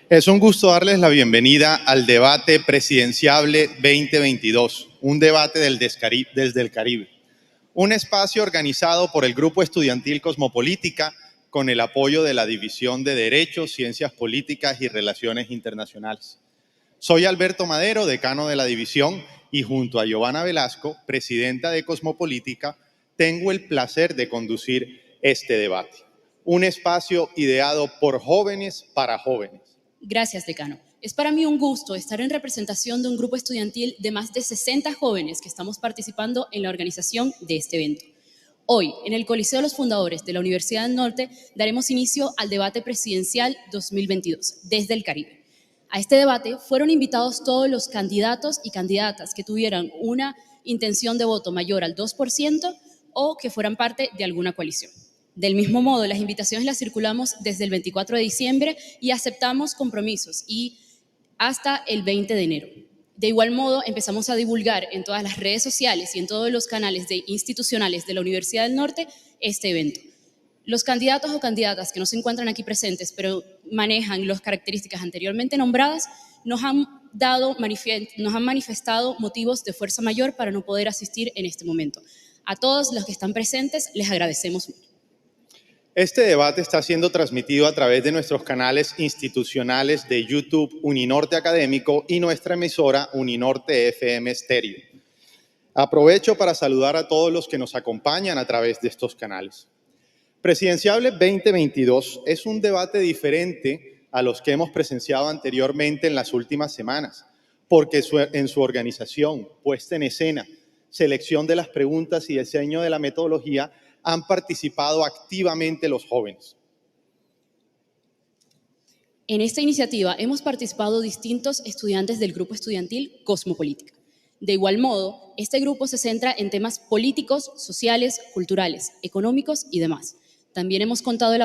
Es un gusto darles la bienvenida al debate presidenciable 2022, un debate desde el Caribe. Un espacio organizado por el Grupo Estudiantil Cosmopolítica con el apoyo de la División de Derechos, Ciencias Políticas y Relaciones Internacionales. Soy Alberto Madero, decano de la división, y junto a Giovanna Velasco, presidenta de Cosmopolítica, tengo el placer de conducir este debate. Un espacio ideado por jóvenes para jóvenes. Gracias, decano. Es para mí un gusto estar en representación de un grupo estudiantil de más de 60 jóvenes que estamos participando en la organización de este evento. Hoy, en el Coliseo de los Fundadores de la Universidad del Norte, daremos inicio al debate presidencial 2022, desde el Caribe. A este debate fueron invitados todos los candidatos y candidatas que tuvieran una intención de voto mayor al 2% o que fueran parte de alguna coalición. Del mismo modo, las invitaciones las circulamos desde el 24 de diciembre y aceptamos compromisos y hasta el 20 de enero. De igual modo, empezamos a divulgar en todas las redes sociales y en todos los canales institucionales de la Universidad del Norte este evento. Los candidatos o candidatas que no se encuentran aquí presentes, pero manejan las características anteriormente nombradas, nos han manifestado motivos de fuerza mayor para no poder asistir en este momento. A todos los que están presentes, les agradecemos mucho. Este debate está siendo transmitido a través de nuestros canales institucionales de YouTube Uninorte Académico y nuestra emisora Uninorte FM Stereo. Aprovecho para saludar a todos los que nos acompañan a través de estos canales. Presidenciable 2022 es un debate diferente a los que hemos presenciado anteriormente en las últimas semanas, porque en su organización, puesta en escena, selección de las preguntas y diseño de la metodología han participado activamente los jóvenes. En esta iniciativa hemos participado distintos estudiantes del grupo estudiantil Cosmopolítica. De igual modo, este grupo se centra en temas políticos, sociales, culturales, económicos y demás. También hemos contado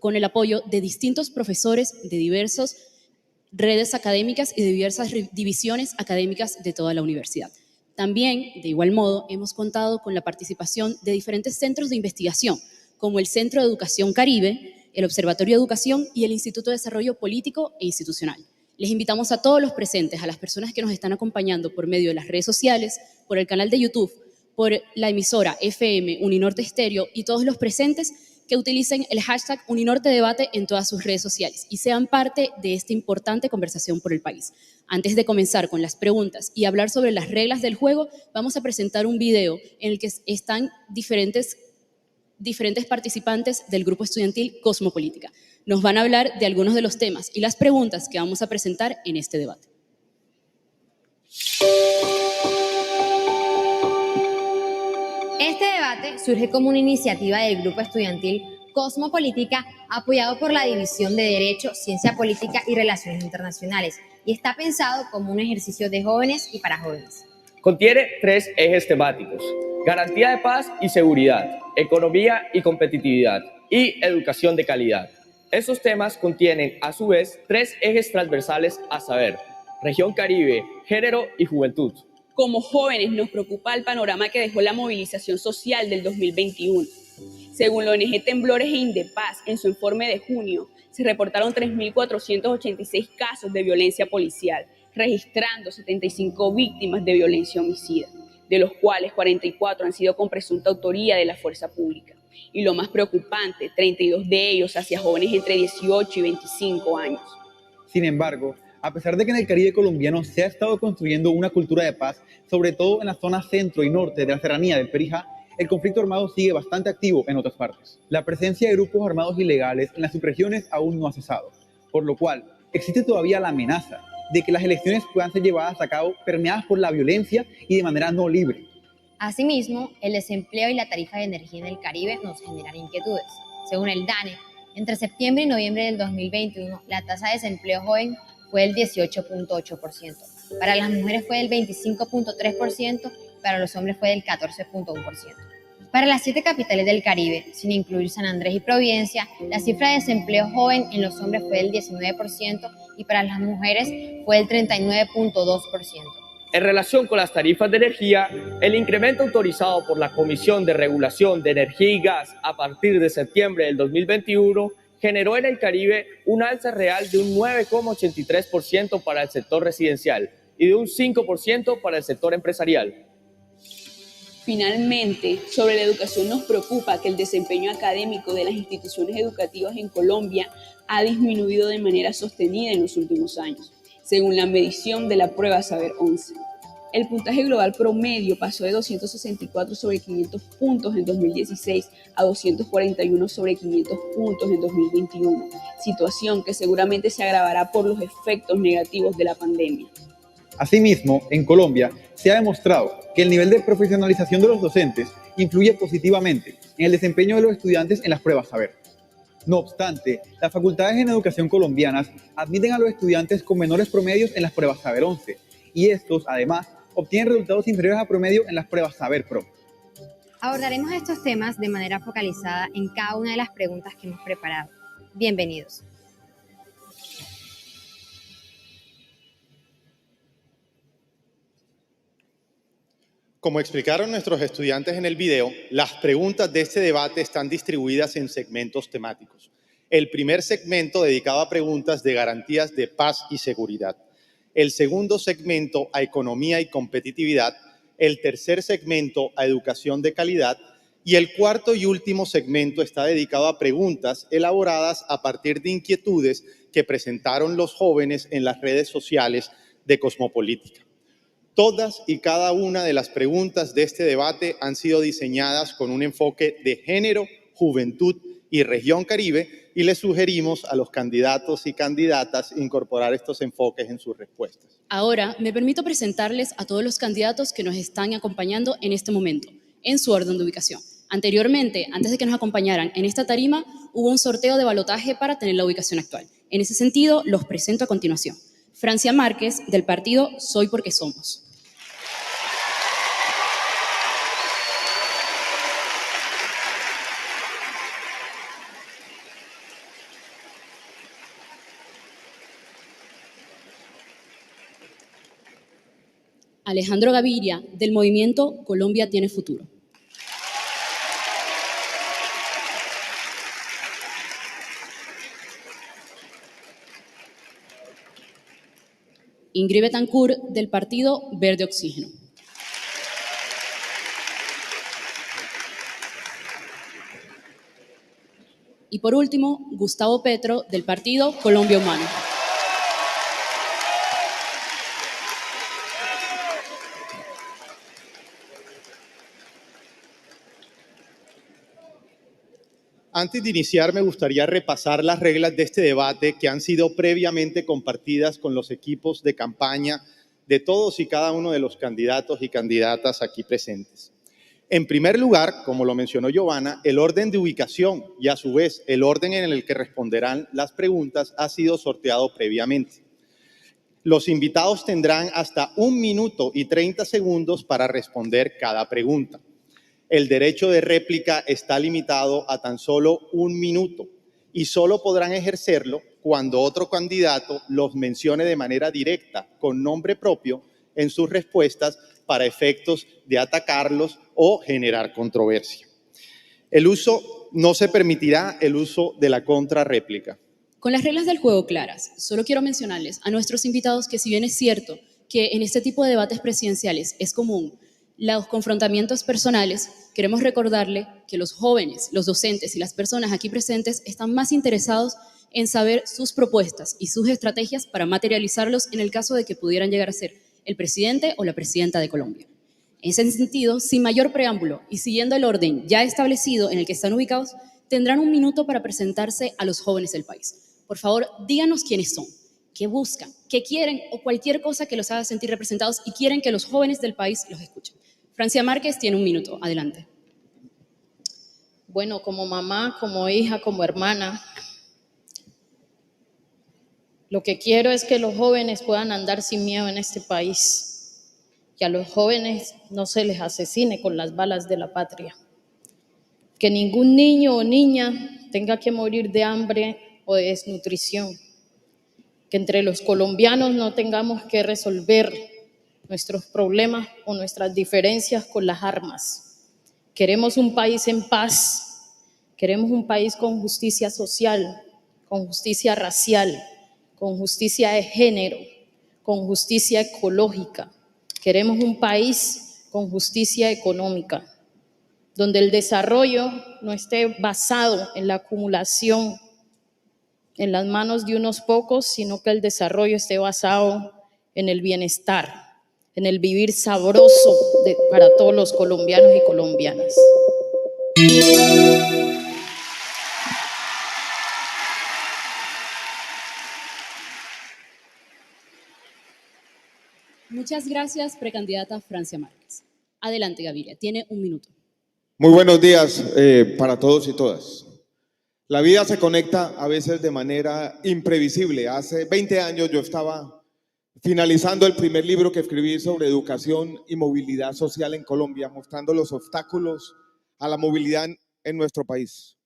con el apoyo de distintos profesores de diversas redes académicas y de diversas divisiones académicas de toda la universidad. También, de igual modo, hemos contado con la participación de diferentes centros de investigación, como el Centro de Educación Caribe, el Observatorio de Educación y el Instituto de Desarrollo Político e Institucional. Les invitamos a todos los presentes, a las personas que nos están acompañando por medio de las redes sociales, por el canal de YouTube, por la emisora FM Uninorte Stereo y todos los presentes que utilicen el hashtag Uninorte Debate en todas sus redes sociales y sean parte de esta importante conversación por el país. Antes de comenzar con las preguntas y hablar sobre las reglas del juego, vamos a presentar un video en el que están diferentes participantes del grupo estudiantil Cosmopolítica. Nos van a hablar de algunos de los temas y las preguntas que vamos a presentar en este debate. Este debate surge como una iniciativa del grupo estudiantil Cosmopolítica, apoyado por la División de Derecho, Ciencia Política y Relaciones Internacionales, y está pensado como un ejercicio de jóvenes y para jóvenes. Contiene 3 ejes temáticos: garantía de paz y seguridad, economía y competitividad, y educación de calidad. Estos temas contienen, a su vez, 3 ejes transversales, a saber, región Caribe, género y juventud. Como jóvenes nos preocupa el panorama que dejó la movilización social del 2021. Según la ONG Temblores e Indepaz, en su informe de junio, se reportaron 3.486 casos de violencia policial, registrando 75 víctimas de violencia homicida, de los cuales 44 han sido con presunta autoría de la fuerza pública. Y lo más preocupante, 32 de ellos hacia jóvenes entre 18 y 25 años. Sin embargo, a pesar de que en el Caribe colombiano se ha estado construyendo una cultura de paz, sobre todo en la zona centro y norte de la serranía del Perijá, el conflicto armado sigue bastante activo en otras partes. La presencia de grupos armados ilegales en las subregiones aún no ha cesado, por lo cual existe todavía la amenaza de que las elecciones puedan ser llevadas a cabo permeadas por la violencia y de manera no libre. Asimismo, el desempleo y la tarifa de energía en el Caribe nos generan inquietudes. Según el DANE, entre septiembre y noviembre del 2021, la tasa de desempleo joven fue del 18.8%. Para las mujeres fue del 25.3%, para los hombres fue del 14.1%. Para las 7 capitales del Caribe, sin incluir San Andrés y Providencia, la cifra de desempleo joven en los hombres fue del 19% y para las mujeres fue del 39.2%. En relación con las tarifas de energía, el incremento autorizado por la Comisión de Regulación de Energía y Gas a partir de septiembre del 2021 generó en el Caribe un alza real de un 9,83% para el sector residencial y de un 5% para el sector empresarial. Finalmente, sobre la educación nos preocupa que el desempeño académico de las instituciones educativas en Colombia ha disminuido de manera sostenida en los últimos años, según la medición de la prueba Saber 11. El puntaje global promedio pasó de 264 sobre 500 puntos en 2016 a 241 sobre 500 puntos en 2021, situación que seguramente se agravará por los efectos negativos de la pandemia. Asimismo, en Colombia se ha demostrado que el nivel de profesionalización de los docentes influye positivamente en el desempeño de los estudiantes en las pruebas Saber. No obstante, las facultades en educación colombianas admiten a los estudiantes con menores promedios en las pruebas Saber 11 y estos, además, obtienen resultados inferiores a promedio en las pruebas Saber Pro. Abordaremos estos temas de manera focalizada en cada una de las preguntas que hemos preparado. Bienvenidos. Como explicaron nuestros estudiantes en el video, las preguntas de este debate están distribuidas en segmentos temáticos. El primer segmento dedicado a preguntas de garantías de paz y seguridad. El segundo segmento a economía y competitividad. El tercer segmento a educación de calidad. Y el cuarto y último segmento está dedicado a preguntas elaboradas a partir de inquietudes que presentaron los jóvenes en las redes sociales de Cosmopolítica. Todas y cada una de las preguntas de este debate han sido diseñadas con un enfoque de género, juventud y región Caribe y les sugerimos a los candidatos y candidatas incorporar estos enfoques en sus respuestas. Ahora me permito presentarles a todos los candidatos que nos están acompañando en este momento, en su orden de ubicación. Anteriormente, antes de que nos acompañaran en esta tarima, hubo un sorteo de balotaje para tener la ubicación actual. En ese sentido, los presento a continuación. Francia Márquez, del partido Soy Porque Somos. Alejandro Gaviria, del movimiento Colombia Tiene Futuro. Ingrid Betancourt, del partido Verde Oxígeno. Y por último, Gustavo Petro, del partido Colombia Humano. Antes de iniciar, me gustaría repasar las reglas de este debate que han sido previamente compartidas con los equipos de campaña de todos y cada uno de los candidatos y candidatas aquí presentes. En primer lugar, como lo mencionó Giovanna, el orden de ubicación y a su vez el orden en el que responderán las preguntas ha sido sorteado previamente. Los invitados tendrán hasta 1 minuto y 30 segundos para responder cada pregunta. El derecho de réplica está limitado a tan solo 1 minuto y solo podrán ejercerlo cuando otro candidato los mencione de manera directa, con nombre propio, en sus respuestas para efectos de atacarlos o generar controversia. No se permitirá el uso de la contrarréplica. Con las reglas del juego claras, solo quiero mencionarles a nuestros invitados que si bien es cierto que en este tipo de debates presidenciales es común los confrontamientos personales, queremos recordarle que los jóvenes, los docentes y las personas aquí presentes están más interesados en saber sus propuestas y sus estrategias para materializarlos en el caso de que pudieran llegar a ser el presidente o la presidenta de Colombia. En ese sentido, sin mayor preámbulo y siguiendo el orden ya establecido en el que están ubicados, tendrán 1 minuto para presentarse a los jóvenes del país. Por favor, díganos quiénes son, qué buscan, qué quieren o cualquier cosa que los haga sentir representados y quieren que los jóvenes del país los escuchen. Francia Márquez tiene 1 minuto. Adelante. Bueno, como mamá, como hija, como hermana, lo que quiero es que los jóvenes puedan andar sin miedo en este país, que a los jóvenes no se les asesine con las balas de la patria, que ningún niño o niña tenga que morir de hambre o de desnutrición, que entre los colombianos no tengamos que resolver nuestros problemas o nuestras diferencias con las armas. Queremos un país en paz, Queremos un país con justicia social, con justicia racial, con justicia de género, con justicia ecológica. Queremos un país con justicia económica, donde el desarrollo no esté basado en la acumulación en las manos de unos pocos, sino que el desarrollo esté basado en el bienestar, en el vivir sabroso para todos los colombianos y colombianas. Muchas gracias, precandidata Francia Márquez. Adelante, Gaviria, tiene un minuto. Muy buenos días para todos y todas. La vida se conecta a veces de manera imprevisible. Hace 20 años yo estaba finalizando el primer libro que escribí sobre educación y movilidad social en Colombia, mostrando los obstáculos a la movilidad en nuestro país.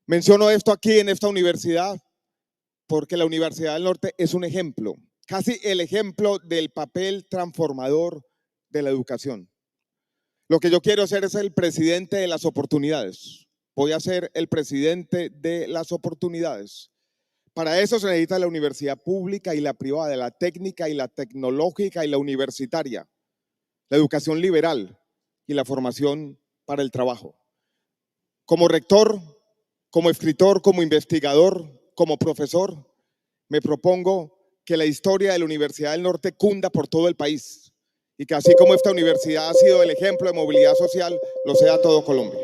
Menciono esto aquí en esta universidad porque la Universidad del Norte es un ejemplo, casi el ejemplo del papel transformador de la educación. Lo que yo quiero ser es el presidente de las oportunidades. Voy a ser el presidente de las oportunidades. Para eso se necesita la universidad pública y la privada, la técnica y la tecnológica y la universitaria, la educación liberal y la formación para el trabajo. Como rector, como escritor, como investigador, como profesor, me propongo que la historia de la Universidad del Norte cunda por todo el país y que así como esta universidad ha sido el ejemplo de movilidad social, lo sea todo Colombia.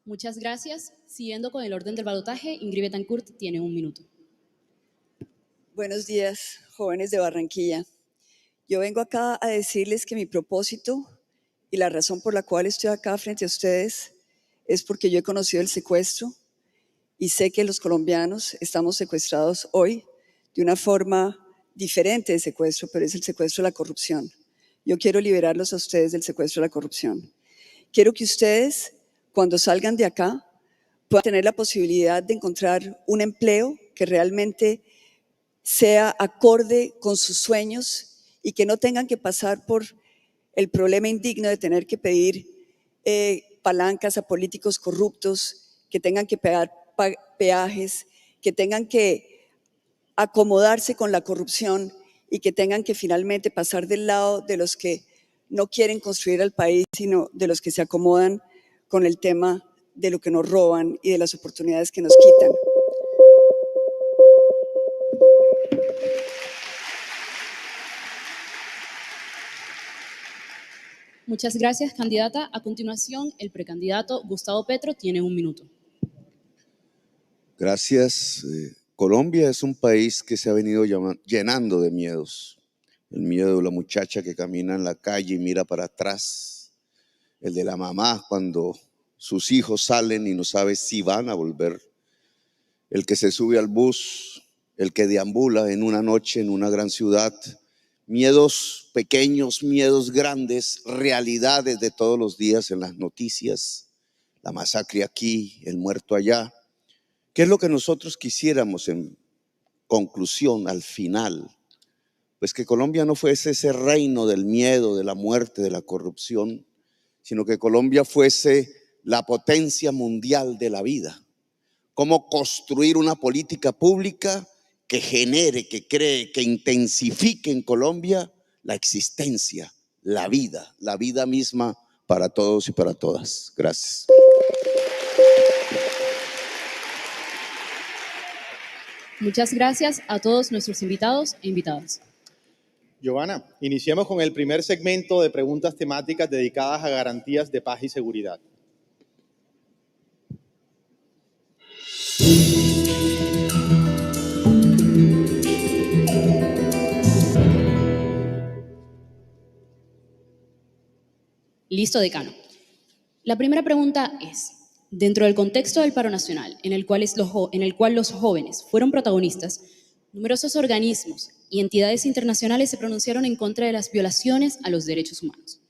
Muchas gracias. Siguiendo con el orden del balotaje, Ingrid Betancourt tiene un minuto. Buenos días, jóvenes de Barranquilla. Yo vengo acá a decirles que mi propósito y la razón por la cual estoy acá frente a ustedes es porque yo he conocido el secuestro y sé que los colombianos estamos secuestrados hoy de una forma diferente de secuestro, pero es el secuestro de la corrupción. Yo quiero liberarlos a ustedes del secuestro de la corrupción. Quiero que ustedes, cuando salgan de acá, puedan tener la posibilidad de encontrar un empleo que realmente sea acorde con sus sueños y que no tengan que pasar por el problema indigno de tener que pedir palancas a políticos corruptos, que tengan que pagar peajes, que tengan que acomodarse con la corrupción y que tengan que finalmente pasar del lado de los que no quieren construir al país, sino de los que se acomodan con el tema de lo que nos roban y de las oportunidades que nos quitan. Muchas gracias, candidata. A continuación, el precandidato Gustavo Petro tiene un minuto. Gracias. Colombia es un país que se ha venido llenando de miedos. El miedo de la muchacha que camina en la calle y mira para atrás. El de la mamá cuando sus hijos salen y no sabe si van a volver. El que se sube al bus, el que deambula en una noche en una gran ciudad. Miedos pequeños, miedos grandes, realidades de todos los días en las noticias. La masacre aquí, el muerto allá. ¿Qué es lo que nosotros quisiéramos en conclusión, al final? Pues que Colombia no fuese ese reino del miedo, de la muerte, de la corrupción, sino que Colombia fuese la potencia mundial de la vida. Cómo construir una política pública que genere, que cree, que intensifique en Colombia la existencia, la vida misma para todos y para todas. Gracias. Muchas gracias a todos nuestros invitados e invitadas. Giovanna, iniciemos con el primer segmento de preguntas temáticas dedicadas a garantías de paz y seguridad. Listo, decano. La primera pregunta es, dentro del contexto del paro nacional, en el cual los jóvenes fueron protagonistas, numerosos organismos y entidades internacionales se pronunciaron en contra de las violaciones a los derechos humanos.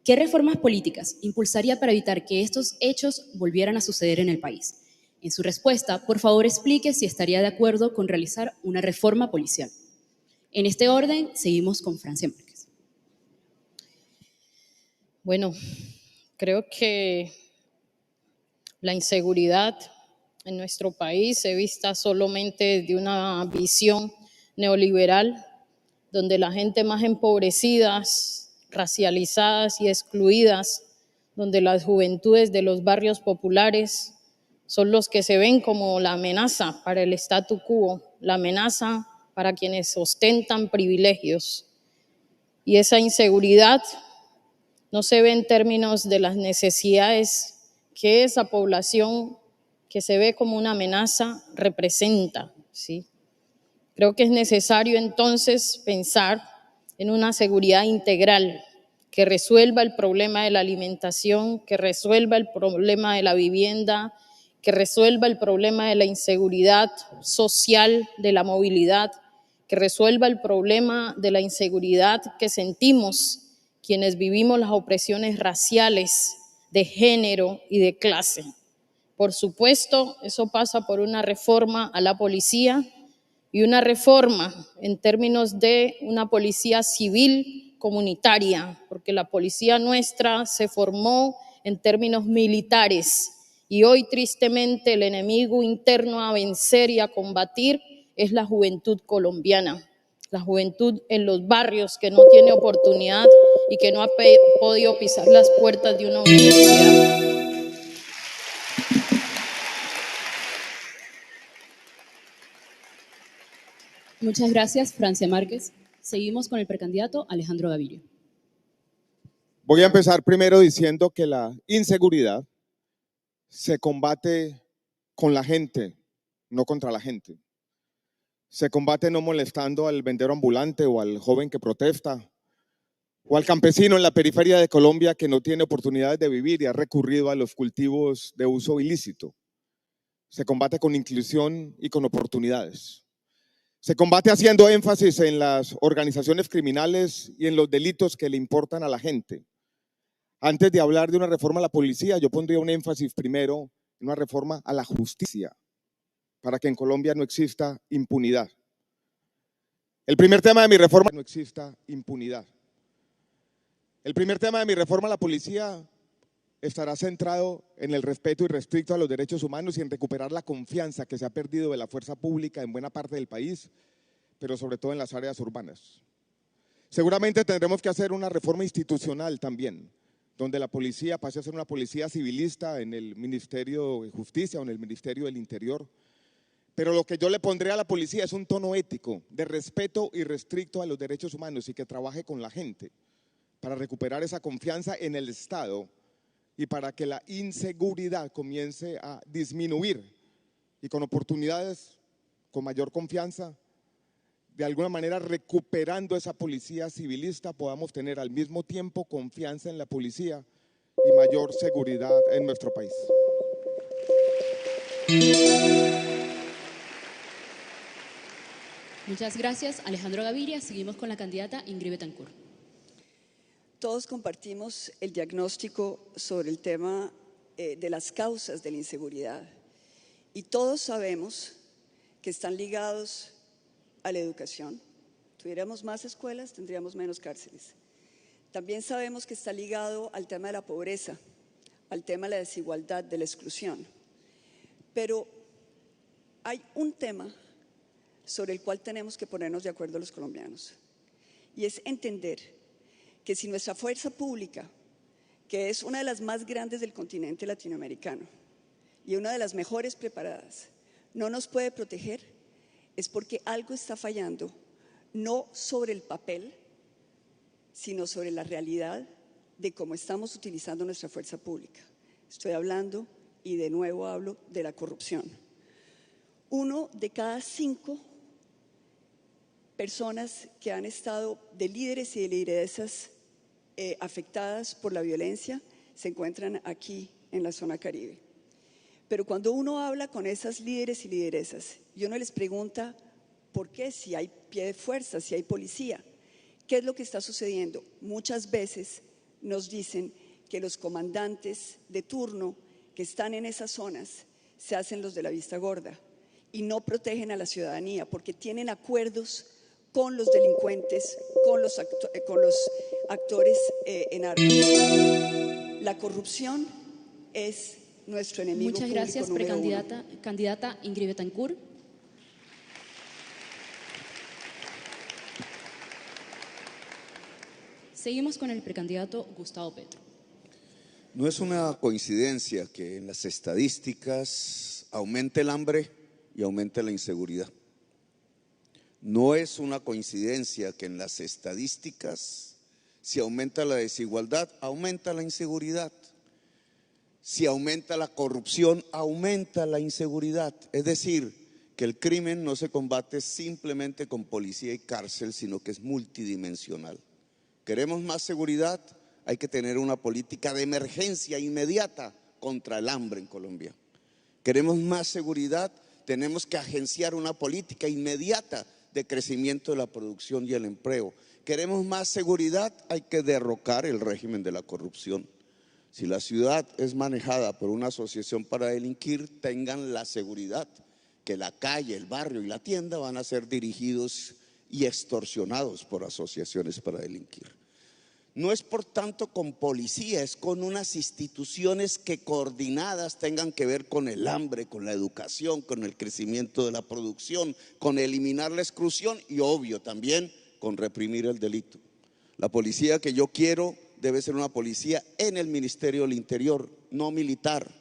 ¿Qué reformas políticas impulsaría para evitar que estos hechos volvieran a suceder en el país? En su respuesta, por favor explique si estaría de acuerdo con realizar una reforma policial. En este orden, seguimos con Francia Márquez. Bueno, creo que la inseguridad en nuestro país se vista solamente de una visión neoliberal, donde la gente más empobrecidas, racializadas y excluidas, donde las juventudes de los barrios populares son los que se ven como la amenaza para el statu quo, la amenaza para quienes ostentan privilegios. Y esa inseguridad no se ve en términos de las necesidades que esa población que se ve como una amenaza representa, ¿sí? Creo que es necesario entonces pensar en una seguridad integral que resuelva el problema de la alimentación, que resuelva el problema de la vivienda, que resuelva el problema de la inseguridad social, de la movilidad, que resuelva el problema de la inseguridad que sentimos quienes vivimos las opresiones raciales, de género y de clase. Por supuesto, eso pasa por una reforma a la policía y una reforma en términos de una policía civil comunitaria, porque la policía nuestra se formó en términos militares y hoy tristemente el enemigo interno a vencer y a combatir es la juventud colombiana, la juventud en los barrios que no tiene oportunidad y que no ha podido pisar las puertas de una universidad. Muchas gracias, Francia Márquez. Seguimos con el precandidato Alejandro Gaviria. Voy a empezar primero diciendo que la inseguridad se combate con la gente, no contra la gente. Se combate no molestando al vendedor ambulante o al joven que protesta o al campesino en la periferia de Colombia que no tiene oportunidades de vivir y ha recurrido a los cultivos de uso ilícito. Se combate con inclusión y con oportunidades. Se combate haciendo énfasis en las organizaciones criminales y en los delitos que le importan a la gente. Antes de hablar de una reforma a la policía, yo pondría un énfasis primero en una reforma a la justicia, para que en Colombia no exista impunidad. El primer tema de mi reforma no exista impunidad. El primer tema de mi reforma a la policía estará centrado en el respeto irrestricto a los derechos humanos y en recuperar la confianza que se ha perdido de la fuerza pública en buena parte del país, pero sobre todo en las áreas urbanas. Seguramente tendremos que hacer una reforma institucional también, donde la policía pase a ser una policía civilista en el Ministerio de Justicia o en el Ministerio del Interior. Pero lo que yo le pondré a la policía es un tono ético, de respeto irrestricto a los derechos humanos y que trabaje con la gente para recuperar esa confianza en el Estado y para que la inseguridad comience a disminuir y con oportunidades, con mayor confianza, de alguna manera recuperando esa policía civilista, podamos tener al mismo tiempo confianza en la policía y mayor seguridad en nuestro país. Muchas gracias, Alejandro Gaviria. Seguimos con la candidata Ingrid Betancourt. Todos compartimos el diagnóstico sobre el tema de las causas de la inseguridad y todos sabemos que están ligados a la educación. Tuviéramos más escuelas, tendríamos menos cárceles. También sabemos que está ligado al tema de la pobreza, al tema de la desigualdad, de la exclusión. Pero hay un tema sobre el cual tenemos que ponernos de acuerdo los colombianos y es entender que si nuestra fuerza pública, que es una de las más grandes del continente latinoamericano y una de las mejores preparadas, no nos puede proteger, es porque algo está fallando, no sobre el papel, sino sobre la realidad de cómo estamos utilizando nuestra fuerza pública. Estoy hablando, y de nuevo hablo, de la corrupción. 1 de cada 5 personas que han estado de líderes y de lideresas afectadas por la violencia se encuentran aquí en la zona Caribe. Pero cuando uno habla con esas líderes y lideresas y uno les pregunta por qué, si hay pie de fuerza, si hay policía, ¿qué es lo que está sucediendo? Muchas veces nos dicen que los comandantes de turno que están en esas zonas se hacen los de la vista gorda y no protegen a la ciudadanía porque tienen acuerdos con los delincuentes, con los actores en armas. La corrupción es nuestro enemigo Muchas público gracias, número uno. candidata Ingrid Betancourt. Seguimos con el precandidato Gustavo Petro. No es una coincidencia que en las estadísticas aumente el hambre y aumente la inseguridad. No es una coincidencia que en las estadísticas, si aumenta la desigualdad, aumenta la inseguridad. Si aumenta la corrupción, aumenta la inseguridad. Es decir, que el crimen no se combate simplemente con policía y cárcel, sino que es multidimensional. ¿Queremos más seguridad? Hay que tener una política de emergencia inmediata contra el hambre en Colombia. ¿Queremos más seguridad? Tenemos que agenciar una política inmediata de crecimiento de la producción y el empleo. ¿Queremos más seguridad? Hay que derrocar el régimen de la corrupción. Si la ciudad es manejada por una asociación para delinquir, tengan la seguridad que la calle, el barrio y la tienda van a ser dirigidos y extorsionados por asociaciones para delinquir. No es por tanto con policía, es con unas instituciones que coordinadas tengan que ver con el hambre, con la educación, con el crecimiento de la producción, con eliminar la exclusión y obvio también con reprimir el delito. La policía que yo quiero debe ser una policía en el Ministerio del Interior, no militar.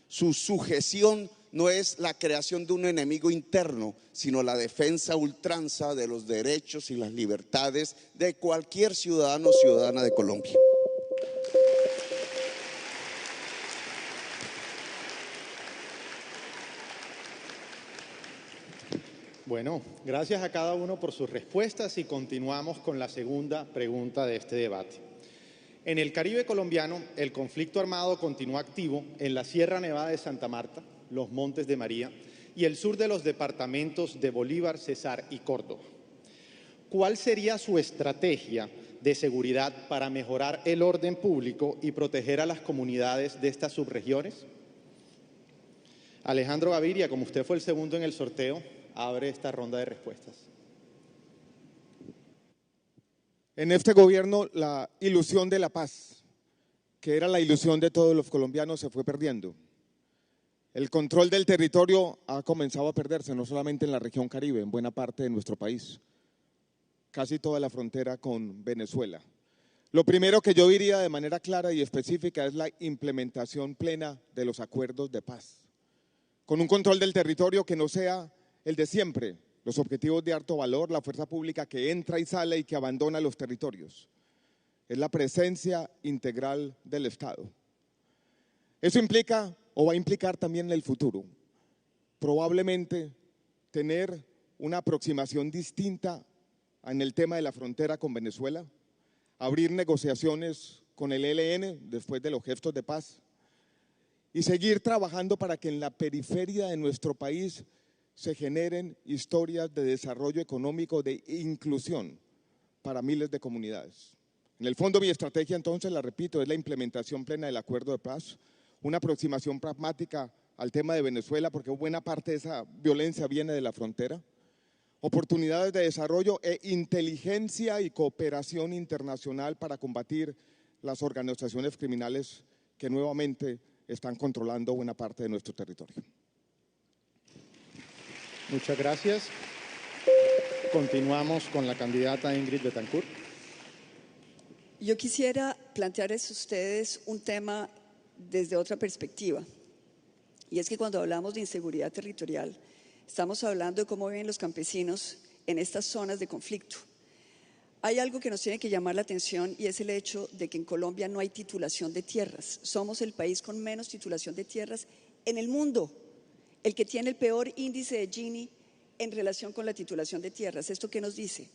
Su sujeción no es la creación de un enemigo interno, sino la defensa a ultranza de los derechos y las libertades de cualquier ciudadano o ciudadana de Colombia. Bueno, gracias a cada uno por sus respuestas y continuamos con la segunda pregunta de este debate. En el Caribe colombiano, el conflicto armado continúa activo en la Sierra Nevada de Santa Marta, los Montes de María y el sur de los departamentos de Bolívar, Cesar y Córdoba. ¿Cuál sería su estrategia de seguridad para mejorar el orden público y proteger a las comunidades de estas subregiones? Alejandro Gaviria, como usted fue el segundo en el sorteo, abre esta ronda de respuestas. En este gobierno la ilusión de la paz, que era la ilusión de todos los colombianos, se fue perdiendo. El control del territorio ha comenzado a perderse, no solamente en la región Caribe, en buena parte de nuestro país, casi toda la frontera con Venezuela. Lo primero que yo diría de manera clara y específica es la implementación plena de los acuerdos de paz, con un control del territorio que no sea el de siempre, los objetivos de alto valor, la fuerza pública que entra y sale y que abandona los territorios. Es la presencia integral del Estado. Eso implica o va a implicar también en el futuro, probablemente tener una aproximación distinta en el tema de la frontera con Venezuela, abrir negociaciones con el ELN después de los gestos de paz y seguir trabajando para que en la periferia de nuestro país se generen historias de desarrollo económico, de inclusión para miles de comunidades. En el fondo mi estrategia entonces, la repito, es la implementación plena del acuerdo de paz, una aproximación pragmática al tema de Venezuela porque buena parte de esa violencia viene de la frontera, oportunidades de desarrollo e inteligencia y cooperación internacional para combatir las organizaciones criminales que nuevamente están controlando buena parte de nuestro territorio. Muchas gracias. Continuamos con la candidata Ingrid Betancourt. Yo quisiera plantearles a ustedes un tema desde otra perspectiva, y es que cuando hablamos de inseguridad territorial, estamos hablando de cómo viven los campesinos en estas zonas de conflicto. Hay algo que nos tiene que llamar la atención y es el hecho de que en Colombia no hay titulación de tierras. Somos el país con menos titulación de tierras en el mundo, el que tiene el peor índice de Gini en relación con la titulación de tierras. ¿Esto qué nos dice?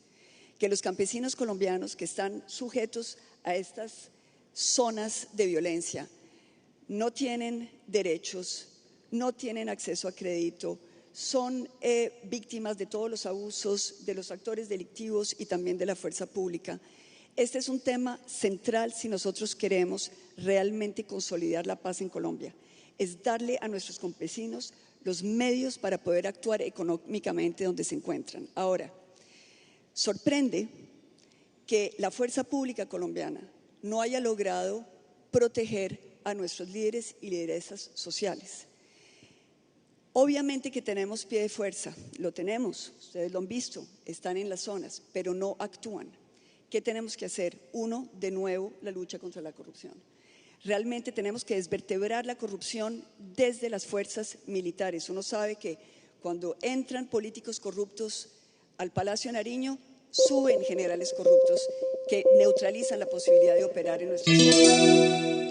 Que los campesinos colombianos que están sujetos a estas zonas de violencia no tienen derechos, no tienen acceso a crédito, son víctimas de todos los abusos de los actores delictivos y también de la fuerza pública. Este es un tema central si nosotros queremos realmente consolidar la paz en Colombia. Es darle a nuestros campesinos los medios para poder actuar económicamente donde se encuentran. Ahora, Sorprende que la fuerza pública colombiana no haya logrado proteger a nuestros líderes y lideresas sociales. Obviamente que tenemos pie de fuerza, lo tenemos, ustedes lo han visto, están en las zonas, pero no actúan. ¿Qué tenemos que hacer? Uno, de nuevo, la lucha contra la corrupción. Realmente tenemos que desvertebrar la corrupción desde las fuerzas militares. Uno sabe que cuando entran políticos corruptos al Palacio de Nariño, suben generales corruptos que neutralizan la posibilidad de operar en nuestras zonas.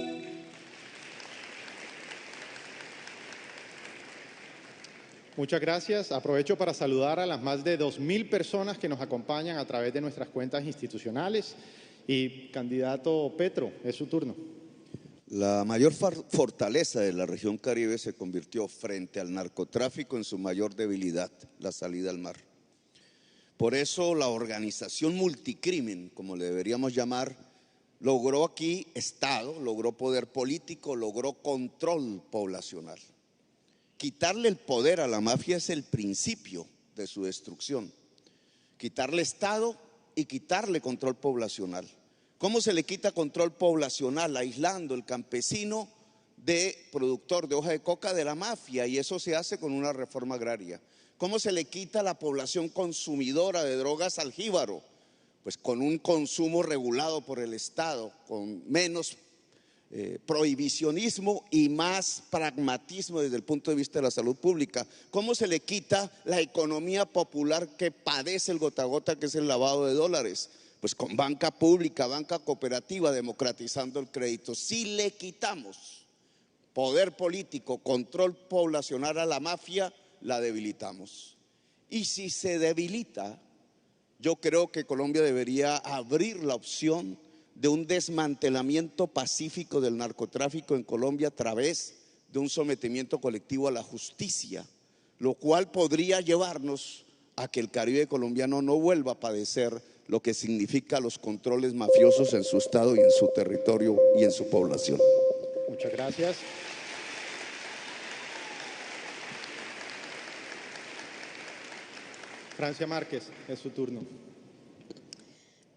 Muchas gracias. Aprovecho para saludar a las más de 2.000 personas que nos acompañan a través de nuestras cuentas institucionales. Y candidato Petro, es su turno. La mayor fortaleza de la región Caribe se convirtió frente al narcotráfico en su mayor debilidad, la salida al mar. Por eso la organización multicrimen, como le deberíamos llamar, logró aquí Estado, logró poder político, logró control poblacional. Quitarle el poder a la mafia es el principio de su destrucción. Quitarle Estado y quitarle control poblacional. ¿Cómo se le quita control poblacional? Aislando el campesino de productor de hoja de coca de la mafia, y eso se hace con una reforma agraria. ¿Cómo se le quita a la población consumidora de drogas al jíbaro? Pues con un consumo regulado por el Estado, con menos prohibicionismo y más pragmatismo desde el punto de vista de la salud pública. ¿Cómo se le quita la economía popular que padece el gota a gota, que es el lavado de dólares? Pues con banca pública, banca cooperativa, democratizando el crédito. Si le quitamos poder político, control poblacional a la mafia, la debilitamos. Y si se debilita, yo creo que Colombia debería abrir la opción de un desmantelamiento pacífico del narcotráfico en Colombia a través de un sometimiento colectivo a la justicia, lo cual podría llevarnos a que el Caribe colombiano no vuelva a padecer lo que significa los controles mafiosos en su estado y en su territorio y en su población. Muchas gracias. Francia Márquez, es su turno.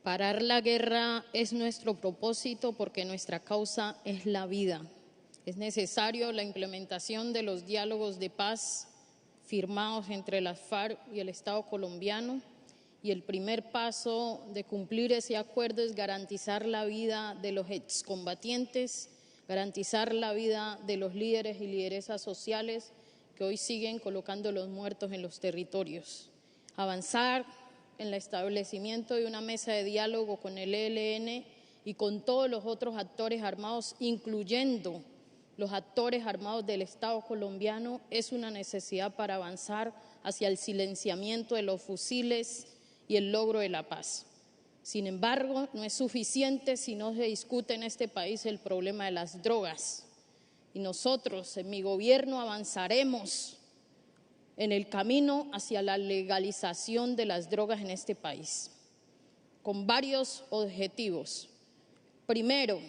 Parar la guerra es nuestro propósito porque nuestra causa es la vida. Es necesario la implementación de los diálogos de paz firmados entre las FARC y el Estado colombiano, y el primer paso de cumplir ese acuerdo es garantizar la vida de los excombatientes, garantizar la vida de los líderes y lideresas sociales que hoy siguen colocando los muertos en los territorios. Avanzar en el establecimiento de una mesa de diálogo con el ELN y con todos los otros actores armados, incluyendo los actores armados del Estado colombiano, es una necesidad para avanzar hacia el silenciamiento de los fusiles y el logro de la paz. Sin embargo, no es suficiente si no se discute en este país el problema de las drogas. Y nosotros, en mi gobierno, avanzaremos en el camino hacia la legalización de las drogas en este país, con varios objetivos. Primero,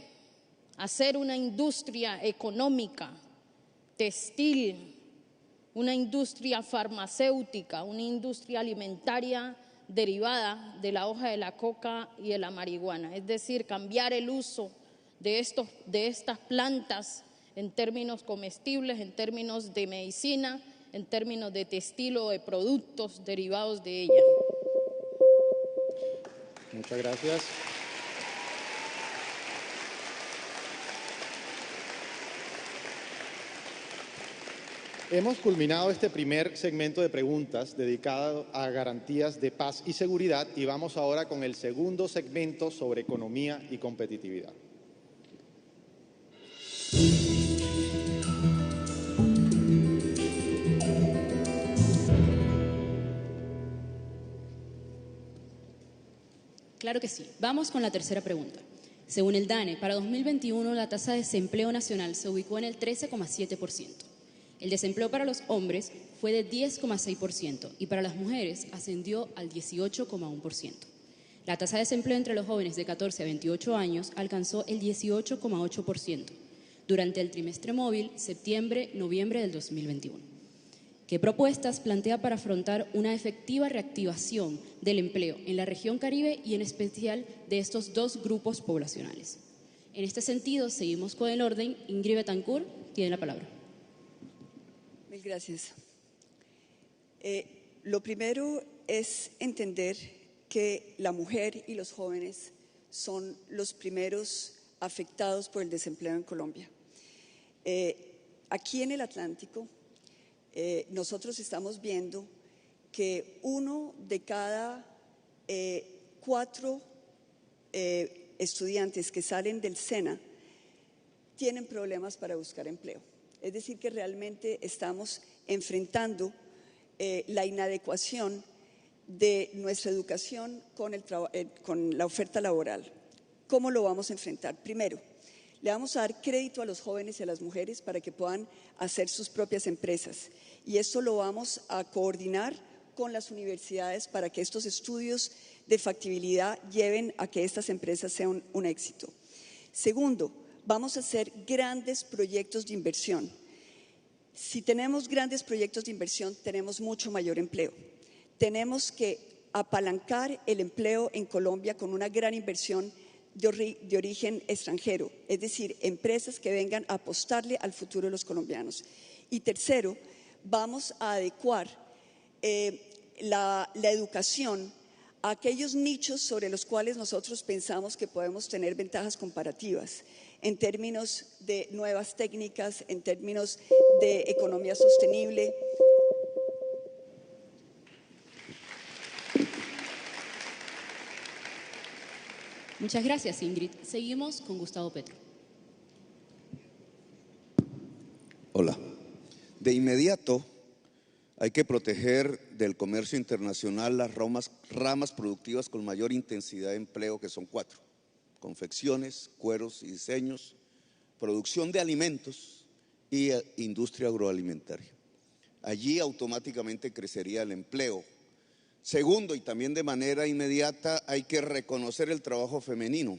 hacer una industria económica, textil, una industria farmacéutica, una industria alimentaria derivada de la hoja de la coca y de la marihuana, es decir, cambiar el uso de estas plantas en términos comestibles, en términos de medicina, en términos de textil o de productos derivados de ella. Muchas gracias. Hemos culminado este primer segmento de preguntas dedicado a garantías de paz y seguridad y vamos ahora con el segundo segmento sobre economía y competitividad. Claro que sí. Vamos con la tercera pregunta. Según el DANE, para 2021 la tasa de desempleo nacional se ubicó en el 13,7%. El desempleo para los hombres fue de 10,6% y para las mujeres ascendió al 18,1%. La tasa de desempleo entre los jóvenes de 14 a 28 años alcanzó el 18,8% durante el trimestre móvil septiembre-noviembre del 2021. ¿Qué propuestas plantea para afrontar una efectiva reactivación del empleo en la región Caribe y en especial de estos dos grupos poblacionales? En este sentido, seguimos con el orden. Ingrid Betancourt tiene la palabra. Mil gracias. Lo primero es entender que la mujer y los jóvenes son los primeros afectados por el desempleo en Colombia. Aquí en el Atlántico, nosotros estamos viendo que 1 de cada 4 estudiantes que salen del SENA tienen problemas para buscar empleo. Es decir, que realmente estamos enfrentando la inadecuación de nuestra educación con la oferta laboral. ¿Cómo lo vamos a enfrentar? Primero, le vamos a dar crédito a los jóvenes y a las mujeres para que puedan hacer sus propias empresas. Y esto lo vamos a coordinar con las universidades para que estos estudios de factibilidad lleven a que estas empresas sean un éxito. Segundo, vamos a hacer grandes proyectos de inversión. Si tenemos grandes proyectos de inversión, tenemos mucho mayor empleo. Tenemos que apalancar el empleo en Colombia con una gran inversión de origen extranjero, es decir, empresas que vengan a apostarle al futuro de los colombianos. Y tercero, vamos a adecuar la educación a aquellos nichos sobre los cuales nosotros pensamos que podemos tener ventajas comparativas en términos de nuevas técnicas, en términos de economía sostenible. Muchas gracias, Ingrid. Seguimos con Gustavo Petro. Hola. De inmediato hay que proteger del comercio internacional las ramas productivas con mayor intensidad de empleo, que son 4: confecciones, cueros y diseños, producción de alimentos y industria agroalimentaria. Allí automáticamente crecería el empleo. Segundo, y también de manera inmediata, hay que reconocer el trabajo femenino.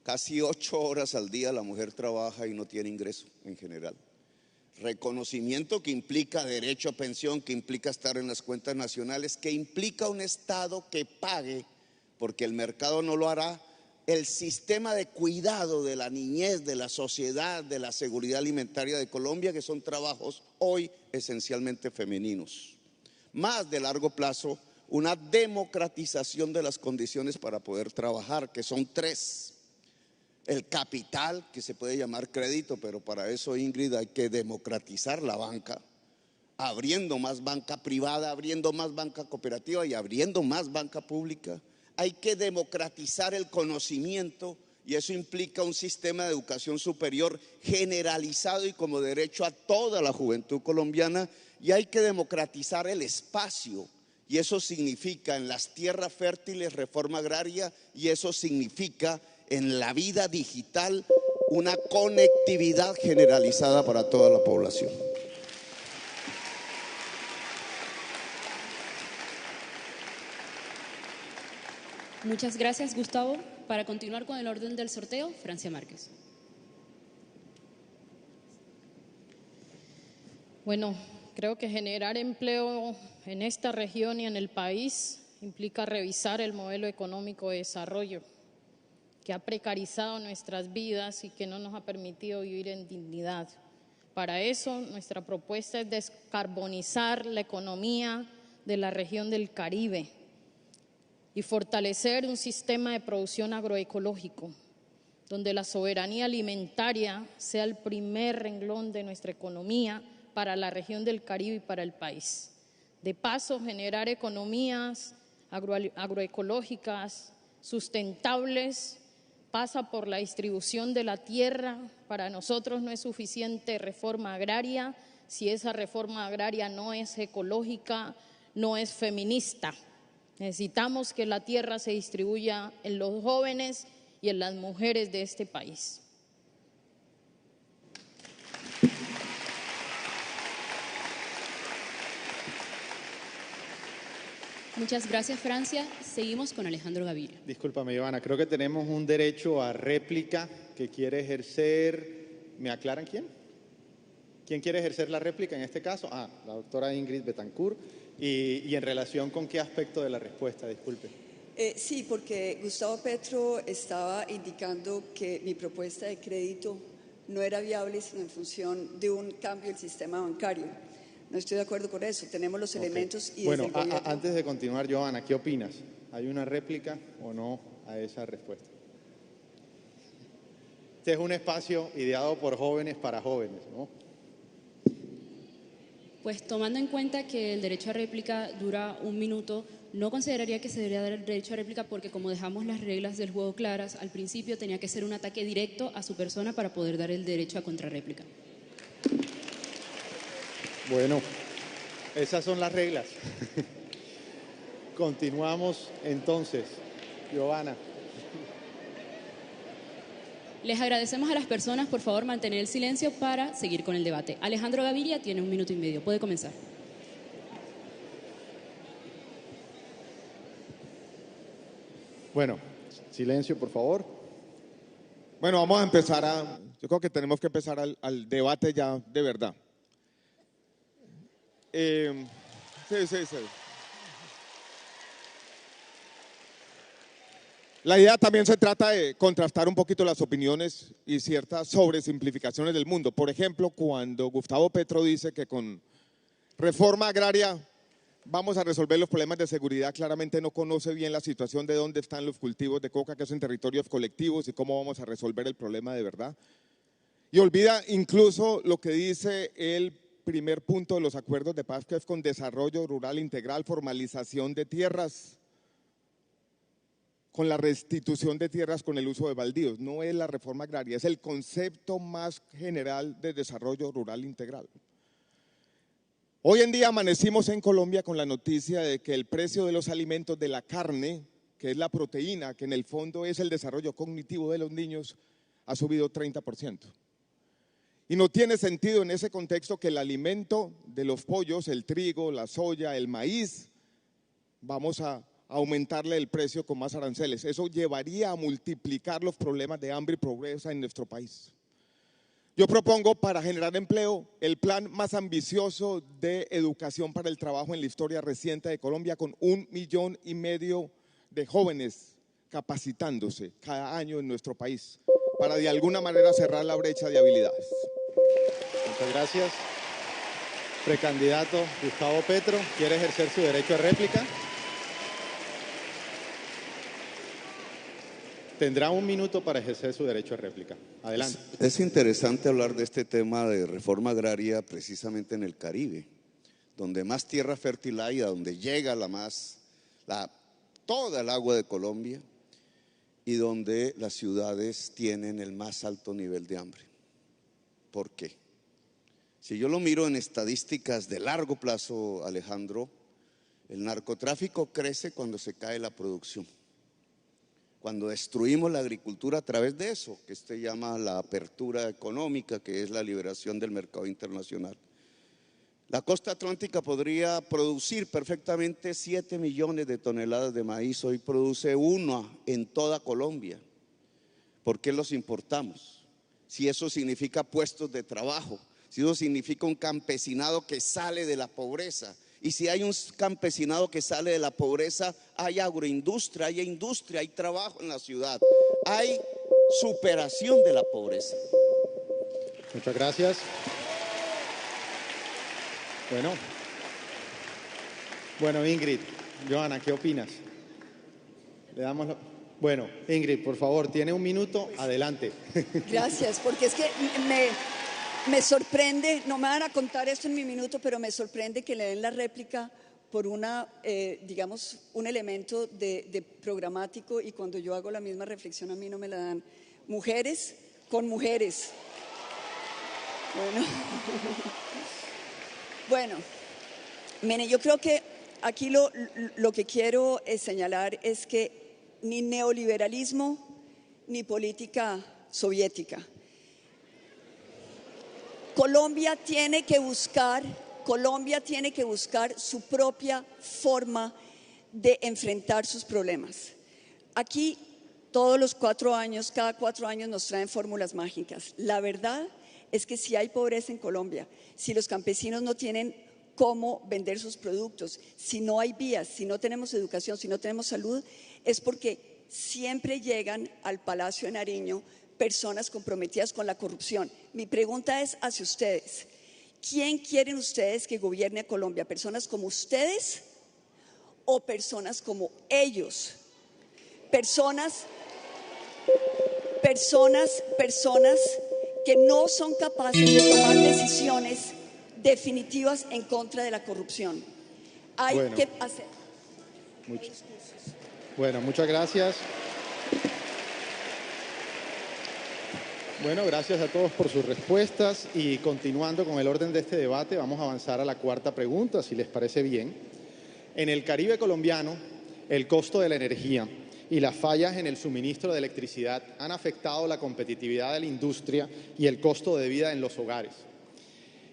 Casi 8 horas al día la mujer trabaja y no tiene ingreso en general. Reconocimiento que implica derecho a pensión, que implica estar en las cuentas nacionales, que implica un Estado que pague, porque el mercado no lo hará, el sistema de cuidado de la niñez, de la sociedad, de la seguridad alimentaria de Colombia, que son trabajos hoy esencialmente femeninos. Más de largo plazo, una democratización de las condiciones para poder trabajar, que son 3. El capital, que se puede llamar crédito, pero para eso, Ingrid, hay que democratizar la banca, abriendo más banca privada, abriendo más banca cooperativa y abriendo más banca pública. Hay que democratizar el conocimiento y eso implica un sistema de educación superior generalizado y como derecho a toda la juventud colombiana. Y hay que democratizar el espacio. Y eso significa en las tierras fértiles reforma agraria y eso significa en la vida digital una conectividad generalizada para toda la población. Muchas gracias, Gustavo. Para continuar con el orden del sorteo, Francia Márquez. Bueno, creo que generar empleo en esta región y en el país implica revisar el modelo económico de desarrollo que ha precarizado nuestras vidas y que no nos ha permitido vivir en dignidad. Para eso, nuestra propuesta es descarbonizar la economía de la región del Caribe y fortalecer un sistema de producción agroecológico, donde la soberanía alimentaria sea el primer renglón de nuestra economía para la región del Caribe y para el país. De paso, generar economías agroecológicas sustentables pasa por la distribución de la tierra. Para nosotros no es suficiente reforma agraria si esa reforma agraria no es ecológica, no es feminista. Necesitamos que la tierra se distribuya en los jóvenes y en las mujeres de este país. Muchas gracias, Francia. Seguimos con Alejandro Gaviria. Discúlpame, Ivana, creo que tenemos un derecho a réplica que quiere ejercer. ¿Me aclaran quién? ¿Quién quiere ejercer la réplica en este caso? La doctora Ingrid Betancourt. ¿Y en relación con qué aspecto de la respuesta? Disculpe. Sí, porque Gustavo Petro estaba indicando que mi propuesta de crédito no era viable sino en función de un cambio del sistema bancario. No estoy de acuerdo con eso. Tenemos los elementos y bueno, desde el gobierno... antes de continuar, Johanna, ¿qué opinas? ¿Hay una réplica o no a esa respuesta? Este es un espacio ideado por jóvenes para jóvenes, ¿no? Pues tomando en cuenta que el derecho a réplica dura 1 minuto, no consideraría que se debería dar el derecho a réplica porque como dejamos las reglas del juego claras, al principio tenía que ser un ataque directo a su persona para poder dar el derecho a contrarréplica. Bueno, esas son las reglas. Continuamos entonces. Giovanna. Les agradecemos a las personas, por favor, mantener el silencio para seguir con el debate. Alejandro Gaviria tiene 1 minuto y medio. Puede comenzar. Bueno, silencio, por favor. Bueno, vamos a empezar yo creo que tenemos que empezar al debate ya de verdad. Sí. La idea también se trata de contrastar un poquito las opiniones y ciertas sobresimplificaciones del mundo. Por ejemplo, cuando Gustavo Petro dice que con reforma agraria vamos a resolver los problemas de seguridad, claramente no conoce bien la situación de dónde están los cultivos de coca, que es en territorios colectivos, y cómo vamos a resolver el problema de verdad. Y olvida incluso lo que dice el primer punto de los acuerdos de paz, que es con desarrollo rural integral, formalización de tierras, con la restitución de tierras con el uso de baldíos. No es la reforma agraria, es el concepto más general de desarrollo rural integral. Hoy en día amanecimos en Colombia con la noticia de que el precio de los alimentos, de la carne, que es la proteína, que en el fondo es el desarrollo cognitivo de los niños, ha subido 30%. Y no tiene sentido en ese contexto que el alimento de los pollos, el trigo, la soya, el maíz, vamos a aumentarle el precio con más aranceles. Eso llevaría a multiplicar los problemas de hambre y pobreza en nuestro país. Yo propongo, para generar empleo, el plan más ambicioso de educación para el trabajo en la historia reciente de Colombia, con 1,5 millones de jóvenes capacitándose cada año en nuestro país, para de alguna manera cerrar la brecha de habilidades. Muchas gracias. Precandidato Gustavo Petro, ¿quiere ejercer su derecho a réplica? Tendrá 1 minuto para ejercer su derecho a réplica. Adelante. Es interesante hablar de este tema de reforma agraria precisamente en el Caribe, donde más tierra fértil hay, a donde llega toda el agua de Colombia y donde las ciudades tienen el más alto nivel de hambre. ¿Por qué? Si yo lo miro en estadísticas de largo plazo, Alejandro, el narcotráfico crece cuando se cae la producción. Cuando destruimos la agricultura a través de eso, que usted llama la apertura económica, que es la liberación del mercado internacional. La costa atlántica podría producir perfectamente 7 millones de toneladas de maíz, hoy produce 1 en toda Colombia. ¿Por qué los importamos? Si eso significa puestos de trabajo, si eso significa un campesinado que sale de la pobreza. Y si hay un campesinado que sale de la pobreza, hay agroindustria, hay industria, hay trabajo en la ciudad, hay superación de la pobreza. Muchas gracias. Bueno, Ingrid, Johanna, ¿qué opinas? Le damos Bueno, Ingrid, por favor, tiene 1 minuto, adelante. Gracias, porque es que me sorprende, no me van a contar esto en mi minuto, pero me sorprende que le den la réplica por digamos, un elemento de programático, y cuando yo hago la misma reflexión a mí no me la dan. Mujeres con mujeres. Bueno, miren, yo creo que aquí lo que quiero señalar es que ni neoliberalismo ni política soviética. Colombia tiene que buscar su propia forma de enfrentar sus problemas. Aquí todos los 4 años, cada 4 años nos traen fórmulas mágicas. La verdad es que si hay pobreza en Colombia, si los campesinos no tienen cómo vender sus productos, si no hay vías, si no tenemos educación, si no tenemos salud, es porque siempre llegan al Palacio de Nariño personas comprometidas con la corrupción. Mi pregunta es hacia ustedes. ¿Quién quieren ustedes que gobierne a Colombia? ¿Personas como ustedes o personas como ellos? Personas que no son capaces de tomar decisiones definitivas en contra de la corrupción. Hay que hacer. Bueno, muchas gracias. Bueno, gracias a todos por sus respuestas y continuando con el orden de este debate, vamos a avanzar a la cuarta pregunta, si les parece bien. En el Caribe colombiano, el costo de la energía y las fallas en el suministro de electricidad han afectado la competitividad de la industria y el costo de vida en los hogares.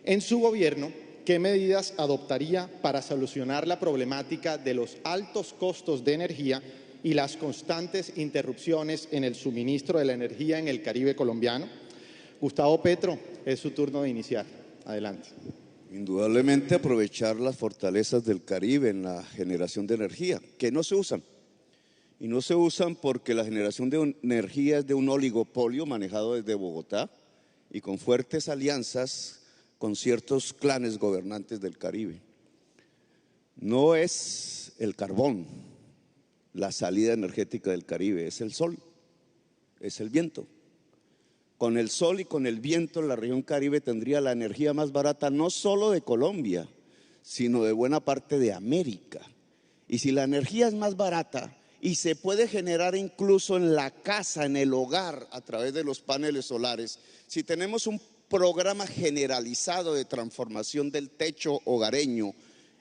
En su gobierno, ¿qué medidas adoptaría para solucionar la problemática de los altos costos de energía y las constantes interrupciones en el suministro de la energía en el Caribe colombiano? Gustavo Petro, es su turno de iniciar. Adelante. Indudablemente aprovechar las fortalezas del Caribe en la generación de energía, que no se usan. Y no se usan porque la generación de energía es de un oligopolio manejado desde Bogotá y con fuertes alianzas con ciertos clanes gobernantes del Caribe. No es el carbón la salida energética del Caribe, es el sol, es el viento. Con el sol y con el viento la región Caribe tendría la energía más barata no solo de Colombia, sino de buena parte de América. Y si la energía es más barata y se puede generar incluso en la casa, en el hogar, a través de los paneles solares, si tenemos un programa generalizado de transformación del techo hogareño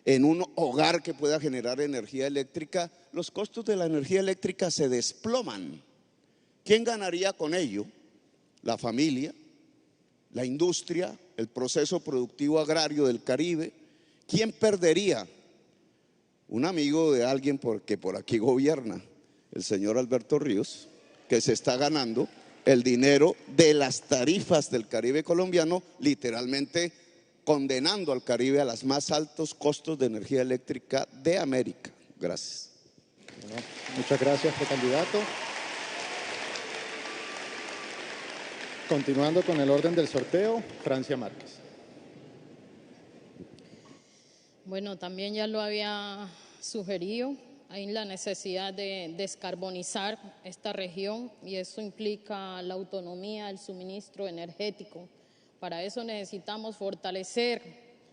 en un hogar que pueda generar energía eléctrica, los costos de la energía eléctrica se desploman. ¿Quién ganaría con ello? La familia, la industria, el proceso productivo agrario del Caribe. ¿Quién perdería? Un amigo de alguien que por aquí gobierna, el señor Alberto Ríos, que se está ganando el dinero de las tarifas del Caribe colombiano, literalmente condenando al Caribe a los más altos costos de energía eléctrica de América. Gracias. Bueno, muchas gracias, precandidato. Continuando con el orden del sorteo, Francia Márquez. Bueno, también ya lo había sugerido, hay la necesidad de descarbonizar esta región y eso implica la autonomía del suministro energético. Para eso necesitamos fortalecer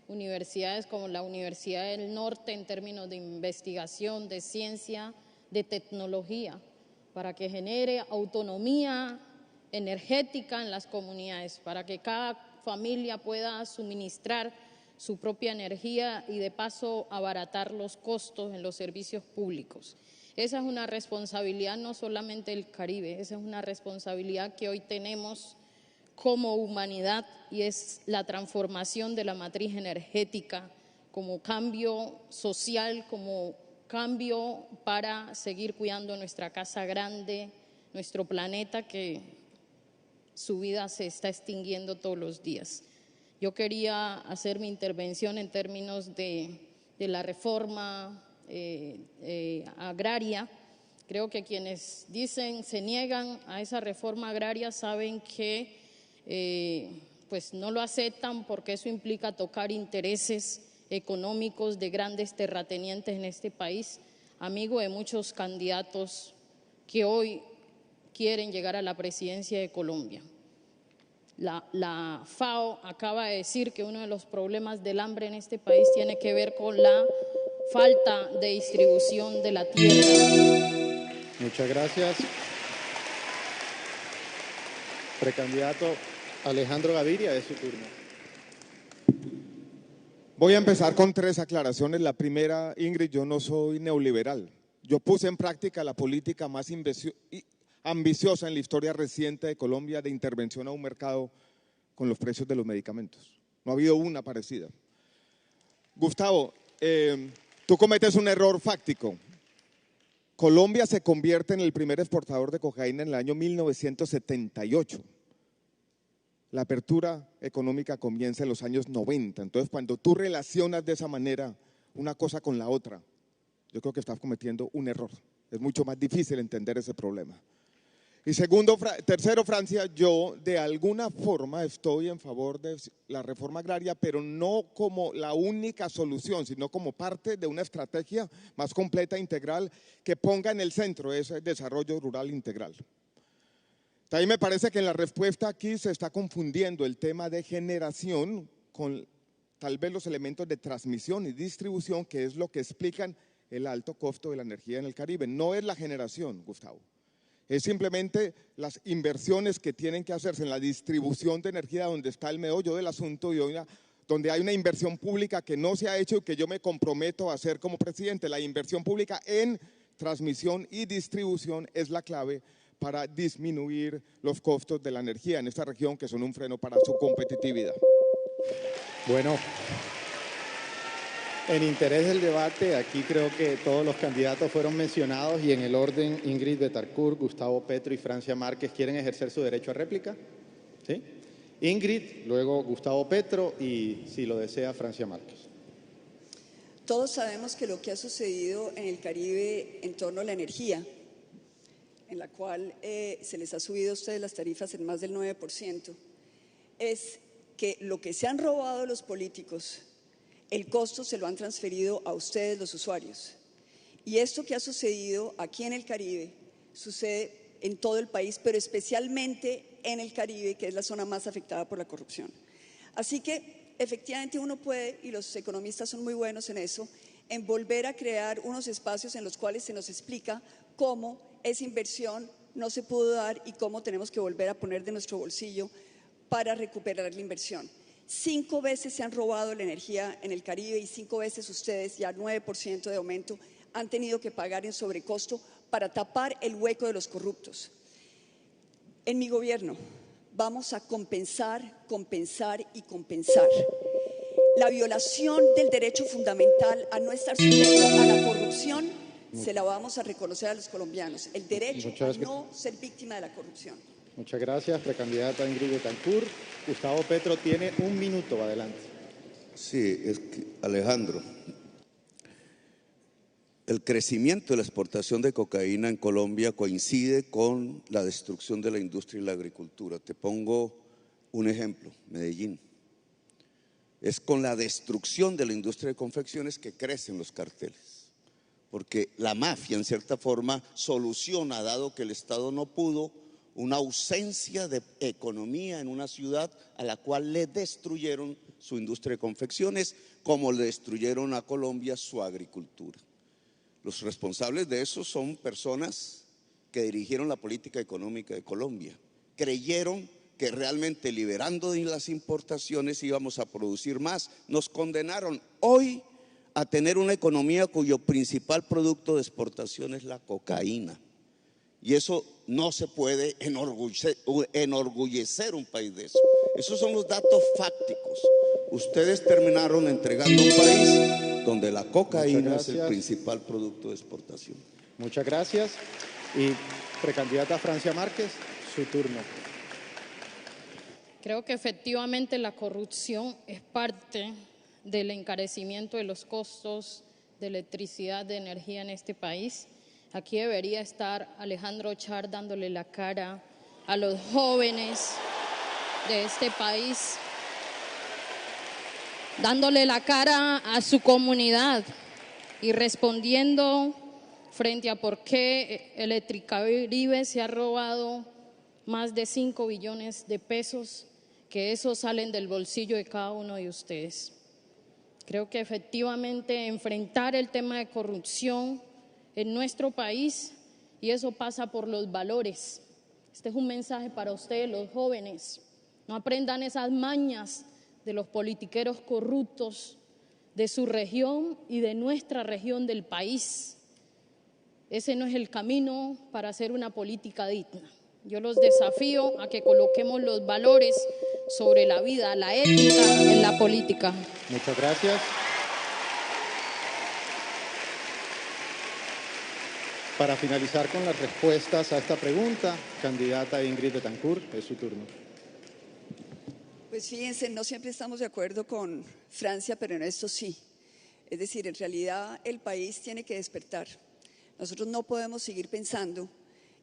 universidades como la Universidad del Norte en términos de investigación, de ciencia, de tecnología, para que genere autonomía energética en las comunidades, para que cada familia pueda suministrar su propia energía y de paso abaratar los costos en los servicios públicos. Esa es una responsabilidad no solamente del Caribe, esa es una responsabilidad que hoy tenemos como humanidad y es la transformación de la matriz energética como cambio social, como cambio para seguir cuidando nuestra casa grande, nuestro planeta que su vida se está extinguiendo todos los días. Yo quería hacer mi intervención en términos de la reforma agraria. Creo que quienes dicen, se niegan a esa reforma agraria saben que pues no lo aceptan porque eso implica tocar intereses económicos de grandes terratenientes en este país, amigo de muchos candidatos que hoy quieren llegar a la presidencia de Colombia. La FAO acaba de decir que uno de los problemas del hambre en este país tiene que ver con la falta de distribución de la tierra. Muchas gracias. Precandidato Alejandro Gaviria, es su turno. Voy a empezar con 3 aclaraciones. La primera, Ingrid, yo no soy neoliberal. Yo puse en práctica la política más ambiciosa en la historia reciente de Colombia de intervención a un mercado con los precios de los medicamentos. No ha habido una parecida. Gustavo, tú cometes un error fáctico. Colombia se convierte en el primer exportador de cocaína en el año 1978. la apertura económica comienza en los años 90. Entonces, cuando tú relacionas de esa manera una cosa con la otra, yo creo que estás cometiendo un error. Es mucho más difícil entender ese problema. Y tercero, Francia, yo de alguna forma estoy en favor de la reforma agraria, pero no como la única solución, sino como parte de una estrategia más completa, integral, que ponga en el centro ese desarrollo rural integral. También me parece que en la respuesta aquí se está confundiendo el tema de generación con tal vez los elementos de transmisión y distribución, que es lo que explican el alto costo de la energía en el Caribe. No es la generación, Gustavo. Es simplemente las inversiones que tienen que hacerse en la distribución de energía, donde está el meollo del asunto y donde hay una inversión pública que no se ha hecho y que yo me comprometo a hacer como presidente. La inversión pública en transmisión y distribución es la clave para disminuir los costos de la energía en esta región, que son un freno para su competitividad. Bueno, en interés del debate, aquí creo que todos los candidatos fueron mencionados y en el orden Ingrid Betancourt, Gustavo Petro y Francia Márquez quieren ejercer su derecho a réplica. ¿Sí? Ingrid, luego Gustavo Petro y, si lo desea, Francia Márquez. Todos sabemos que lo que ha sucedido en el Caribe en torno a la energía, en la cual se les ha subido a ustedes las tarifas en más del 9%, es que lo que se han robado los políticos, el costo se lo han transferido a ustedes, los usuarios. Y esto que ha sucedido aquí en el Caribe, sucede en todo el país, pero especialmente en el Caribe, que es la zona más afectada por la corrupción. Así que, efectivamente, uno puede, y los economistas son muy buenos en eso, en volver a crear unos espacios en los cuales se nos explica cómo esa inversión no se pudo dar y cómo tenemos que volver a poner de nuestro bolsillo para recuperar la inversión. 5 veces se han robado la energía en el Caribe y 5 veces ustedes, ya 9% de aumento, han tenido que pagar en sobrecosto para tapar el hueco de los corruptos. En mi gobierno vamos a compensar, compensar y compensar. La violación del derecho fundamental a no estar sujeto a la corrupción se la vamos a reconocer a los colombianos, el derecho a no ser víctima de la corrupción. Muchas gracias, precandidata Ingrid Betancourt. Gustavo Petro tiene 1 minuto, adelante. Sí, es que, Alejandro, el crecimiento de la exportación de cocaína en Colombia coincide con la destrucción de la industria y la agricultura. Te pongo un ejemplo, Medellín. Es con la destrucción de la industria de confecciones que crecen los carteles, porque la mafia en cierta forma soluciona, dado que el Estado no pudo, una ausencia de economía en una ciudad a la cual le destruyeron su industria de confecciones, como le destruyeron a Colombia su agricultura. Los responsables de eso son personas que dirigieron la política económica de Colombia. Creyeron que realmente liberando de las importaciones íbamos a producir más. Nos condenaron hoy a tener una economía cuyo principal producto de exportación es la cocaína. Y eso no se puede enorgullecer un país de eso. Esos son los datos fácticos. Ustedes terminaron entregando un país donde la cocaína es el principal producto de exportación. Muchas gracias. Y precandidata Francia Márquez, su turno. Creo que efectivamente la corrupción es parte del encarecimiento de los costos de electricidad, de energía en este país. Aquí debería estar Alejandro Char dándole la cara a los jóvenes de este país, dándole la cara a su comunidad y respondiendo frente a por qué Electricaribe se ha robado más de 5 billones de pesos, que esos salen del bolsillo de cada uno de ustedes. Creo que efectivamente enfrentar el tema de corrupción en nuestro país, y eso pasa por los valores. Este es un mensaje para ustedes, los jóvenes. No aprendan esas mañas de los politiqueros corruptos de su región y de nuestra región del país. Ese no es el camino para hacer una política digna. Yo los desafío a que coloquemos los valores sobre la vida, la ética en la política. Muchas gracias. Para finalizar con las respuestas a esta pregunta, candidata Ingrid Betancourt, es su turno. Pues fíjense, no siempre estamos de acuerdo con Francia, pero en esto sí. Es decir, en realidad el país tiene que despertar. Nosotros no podemos seguir pensando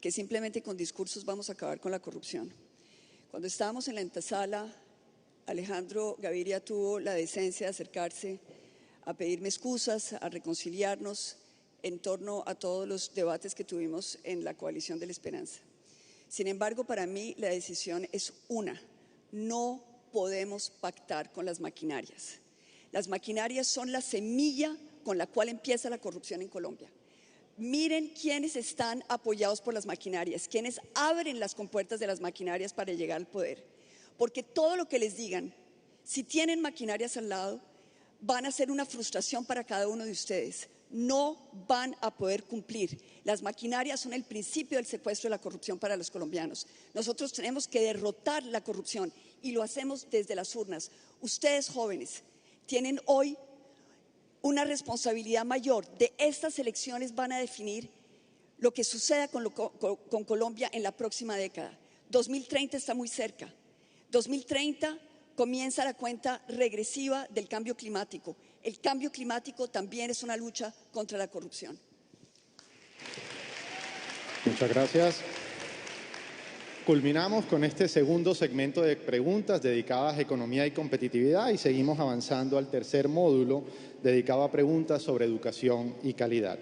que simplemente con discursos vamos a acabar con la corrupción. Cuando estábamos en la antesala, Alejandro Gaviria tuvo la decencia de acercarse a pedirme excusas, a reconciliarnos en torno a todos los debates que tuvimos en la Coalición de la Esperanza. Sin embargo, para mí la decisión es una: no podemos pactar con las maquinarias. Las maquinarias son la semilla con la cual empieza la corrupción en Colombia. Miren quiénes están apoyados por las maquinarias, quiénes abren las compuertas de las maquinarias para llegar al poder. Porque todo lo que les digan, si tienen maquinarias al lado, van a ser una frustración para cada uno de ustedes. No van a poder cumplir. Las maquinarias son el principio del secuestro de la corrupción para los colombianos. Nosotros tenemos que derrotar la corrupción y lo hacemos desde las urnas. Ustedes, jóvenes, tienen hoy una responsabilidad mayor. De estas elecciones van a definir lo que suceda con Colombia en la próxima década. 2030 está muy cerca. 2030 comienza la cuenta regresiva del cambio climático. El cambio climático también es una lucha contra la corrupción. Muchas gracias. Culminamos con este segundo segmento de preguntas dedicadas a economía y competitividad y seguimos avanzando al tercer módulo dedicado a preguntas sobre educación y calidad.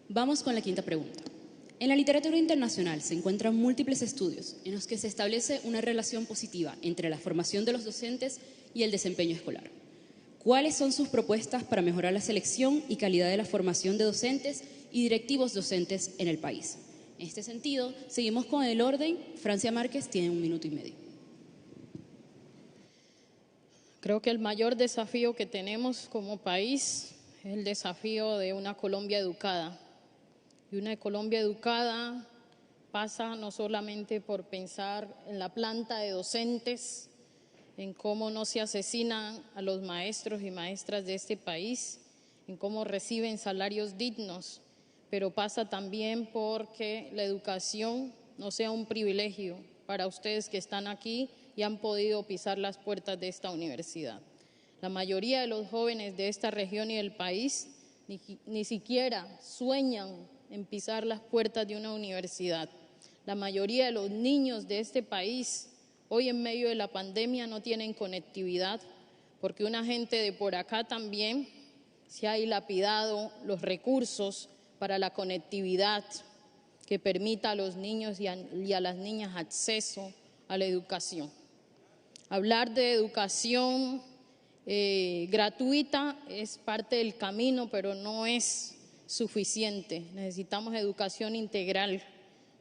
Vamos con la quinta pregunta. En la literatura internacional se encuentran múltiples estudios en los que se establece una relación positiva entre la formación de los docentes y el desempeño escolar. ¿Cuáles son sus propuestas para mejorar la selección y calidad de la formación de docentes y directivos docentes en el país? En este sentido, seguimos con el orden. Francia Márquez tiene 1 minuto y medio. Creo que el mayor desafío que tenemos como país es el desafío de una Colombia educada. Y una Colombia educada pasa no solamente por pensar en la planta de docentes, en cómo no se asesinan a los maestros y maestras de este país, en cómo reciben salarios dignos, pero pasa también porque la educación no sea un privilegio para ustedes que están aquí y han podido pisar las puertas de esta universidad. La mayoría de los jóvenes de esta región y del país ni siquiera sueñan en pisar las puertas de una universidad. La mayoría de los niños de este país hoy en medio de la pandemia no tienen conectividad porque una gente de por acá también se ha dilapidado los recursos para la conectividad que permita a los niños y a las niñas acceso a la educación. Hablar de educación gratuita es parte del camino, pero no es suficiente. Necesitamos educación integral,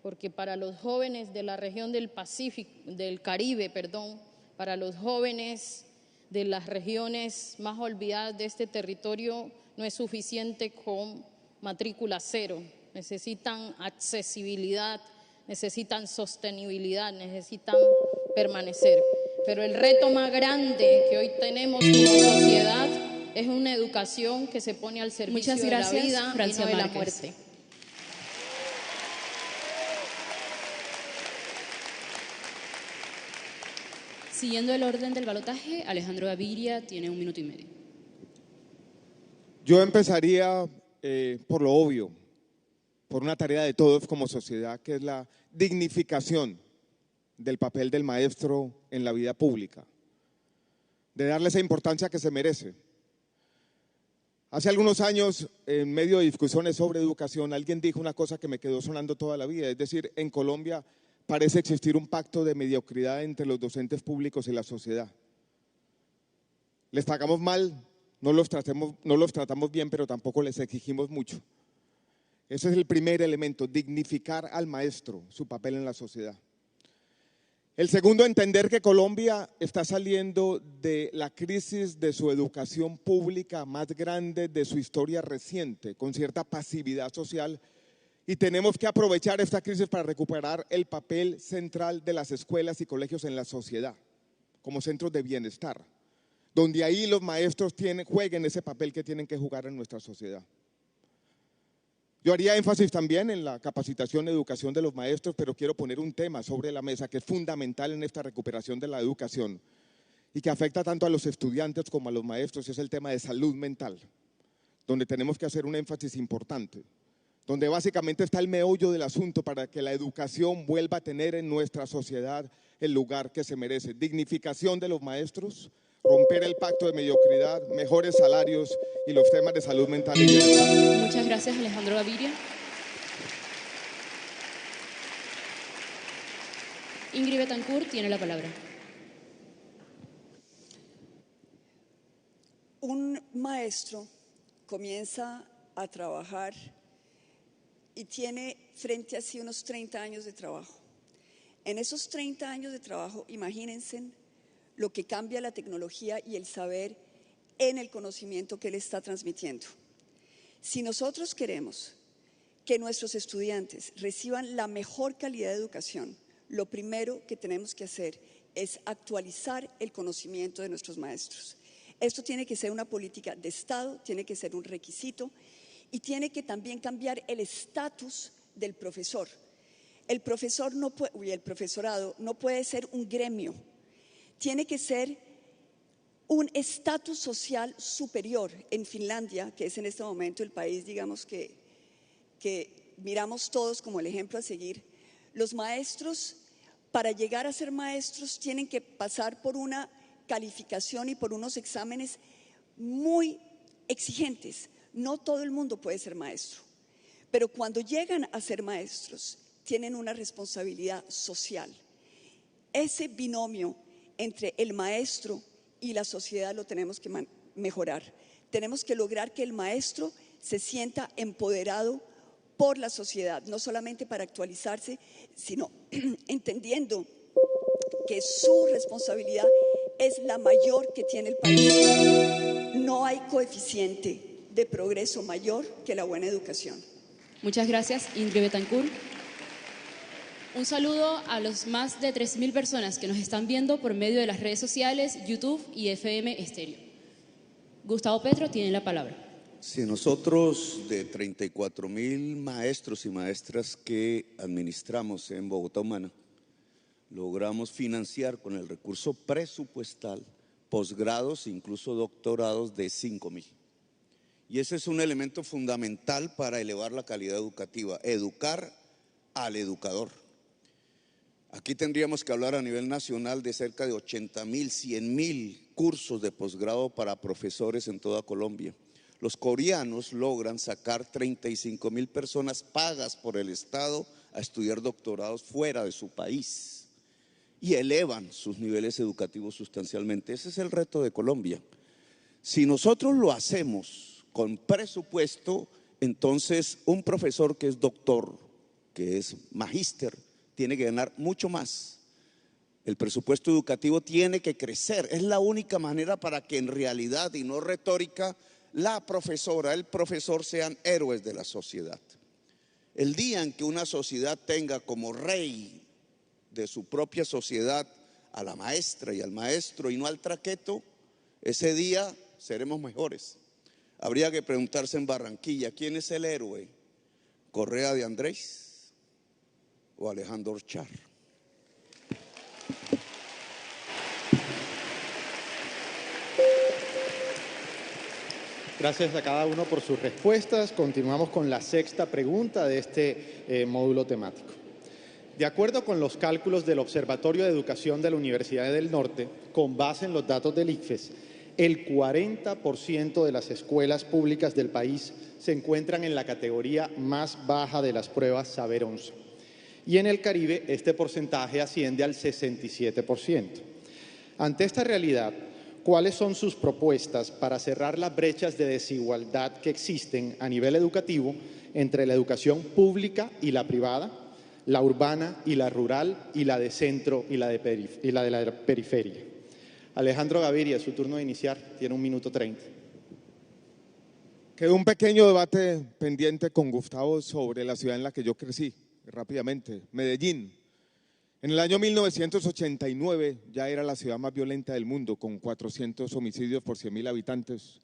porque para los jóvenes de la región del Caribe, para los jóvenes de las regiones más olvidadas de este territorio, no es suficiente con matrícula cero. Necesitan accesibilidad, necesitan sostenibilidad, necesitan permanecer. Pero el reto más grande que hoy tenemos como sociedad es una educación que se pone al servicio de la vida y no de la muerte. Siguiendo el orden del balotaje, Alejandro Gaviria tiene 1 minuto y medio. Yo empezaría por lo obvio, por una tarea de todos como sociedad, que es la dignificación del papel del maestro en la vida pública, de darle esa importancia que se merece. Hace algunos años, en medio de discusiones sobre educación, alguien dijo una cosa que me quedó sonando toda la vida, es decir, en Colombia parece existir un pacto de mediocridad entre los docentes públicos y la sociedad. Les pagamos mal, no los tratamos bien, pero tampoco les exigimos mucho. Ese es el primer elemento, dignificar al maestro, su papel en la sociedad. El segundo, entender que Colombia está saliendo de la crisis de su educación pública más grande de su historia reciente, con cierta pasividad social, y tenemos que aprovechar esta crisis para recuperar el papel central de las escuelas y colegios en la sociedad, como centros de bienestar. donde ahí los maestros jueguen ese papel que tienen que jugar en nuestra sociedad. Yo haría énfasis también en la capacitación y educación de los maestros, pero quiero poner un tema sobre la mesa que es fundamental en esta recuperación de la educación y que afecta tanto a los estudiantes como a los maestros, es el tema de salud mental, donde tenemos que hacer un énfasis importante, donde básicamente está el meollo del asunto para que la educación vuelva a tener en nuestra sociedad el lugar que se merece. Dignificación de los maestros, romper el pacto de mediocridad, mejores salarios y los temas de salud mental y bienestar. Muchas gracias, Alejandro Gaviria. Ingrid Betancourt tiene la palabra. Un maestro comienza a trabajar y tiene frente a sí unos 30 años de trabajo. En esos 30 años de trabajo, imagínense lo que cambia la tecnología y el saber en el conocimiento que él está transmitiendo. Si nosotros queremos que nuestros estudiantes reciban la mejor calidad de educación, lo primero que tenemos que hacer es actualizar el conocimiento de nuestros maestros. Esto tiene que ser una política de Estado, tiene que ser un requisito y tiene que también cambiar el estatus del profesor. El profesor y el profesorado no puede ser un gremio, tiene que ser un estatus social superior. En Finlandia, que es en este momento el país, digamos, que miramos todos como el ejemplo a seguir, los maestros, para llegar a ser maestros, tienen que pasar por una calificación y por unos exámenes muy exigentes. No todo el mundo puede ser maestro, pero cuando llegan a ser maestros, tienen una responsabilidad social. Ese binomio entre el maestro y la sociedad lo tenemos que mejorar. Tenemos que lograr que el maestro se sienta empoderado por la sociedad, no solamente para actualizarse, sino entendiendo que su responsabilidad es la mayor que tiene el país. No hay coeficiente de progreso mayor que la buena educación. Muchas gracias, Ingrid Betancourt. Un saludo a los más de 3.000 personas que nos están viendo por medio de las redes sociales, YouTube y FM Estéreo. Gustavo Petro tiene la palabra. Si nosotros de 34,000 maestros y maestras que administramos en Bogotá Humana, logramos financiar con el recurso presupuestal posgrados, incluso doctorados de 5,000. Y ese es un elemento fundamental para elevar la calidad educativa, educar al educador. Aquí tendríamos que hablar a nivel nacional de cerca de 80,000, 100,000 cursos de posgrado para profesores en toda Colombia. Los coreanos logran sacar 35,000 personas pagas por el Estado a estudiar doctorados fuera de su país y elevan sus niveles educativos sustancialmente. Ese es el reto de Colombia. Si nosotros lo hacemos con presupuesto, entonces un profesor que es doctor, que es magíster, tiene que ganar mucho más. El presupuesto educativo tiene que crecer. Es la única manera para que en realidad y no retórica la profesora, el profesor sean héroes de la sociedad. El día en que una sociedad tenga como rey de su propia sociedad a la maestra y al maestro y no al traqueto, ese día seremos mejores. Habría que preguntarse en Barranquilla, ¿quién es el héroe? ¿Correa de Andrés o Alejandro Char? Gracias a cada uno por sus respuestas. Continuamos con la sexta pregunta de este módulo temático. De acuerdo con los cálculos del Observatorio de Educación de la Universidad del Norte, con base en los datos del ICFES, el 40% de las escuelas públicas del país se encuentran en la categoría más baja de las pruebas Saber 11. Y en el Caribe, este porcentaje asciende al 67%. Ante esta realidad, ¿cuáles son sus propuestas para cerrar las brechas de desigualdad que existen a nivel educativo entre la educación pública y la privada, la urbana y la rural, y la de centro y la de la periferia? Alejandro Gaviria, su turno de iniciar, tiene 1 minuto 30. Quedó un pequeño debate pendiente con Gustavo sobre la ciudad en la que yo crecí, rápidamente, Medellín. En el año 1989 ya era la ciudad más violenta del mundo, con 400 homicidios por 100.000 habitantes.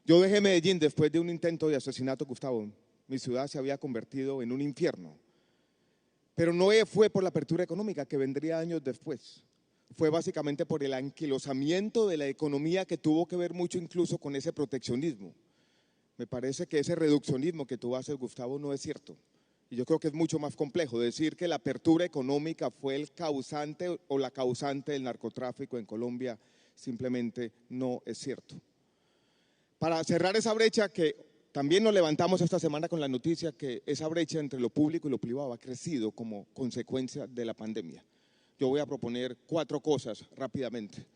Yo dejé Medellín después de un intento de asesinato, Gustavo. Mi ciudad se había convertido en un infierno. Pero no fue por la apertura económica, que vendría años después. Fue básicamente por el anquilosamiento de la economía, que tuvo que ver mucho incluso con ese proteccionismo. Me parece que ese reduccionismo que tú haces, Gustavo, no es cierto. Y yo creo que es mucho más complejo decir que la apertura económica fue el causante o la causante del narcotráfico en Colombia. Simplemente no es cierto. Para cerrar esa brecha, que también nos levantamos esta semana con la noticia que esa brecha entre lo público y lo privado ha crecido como consecuencia de la pandemia. Yo voy a proponer 4 cosas rápidamente.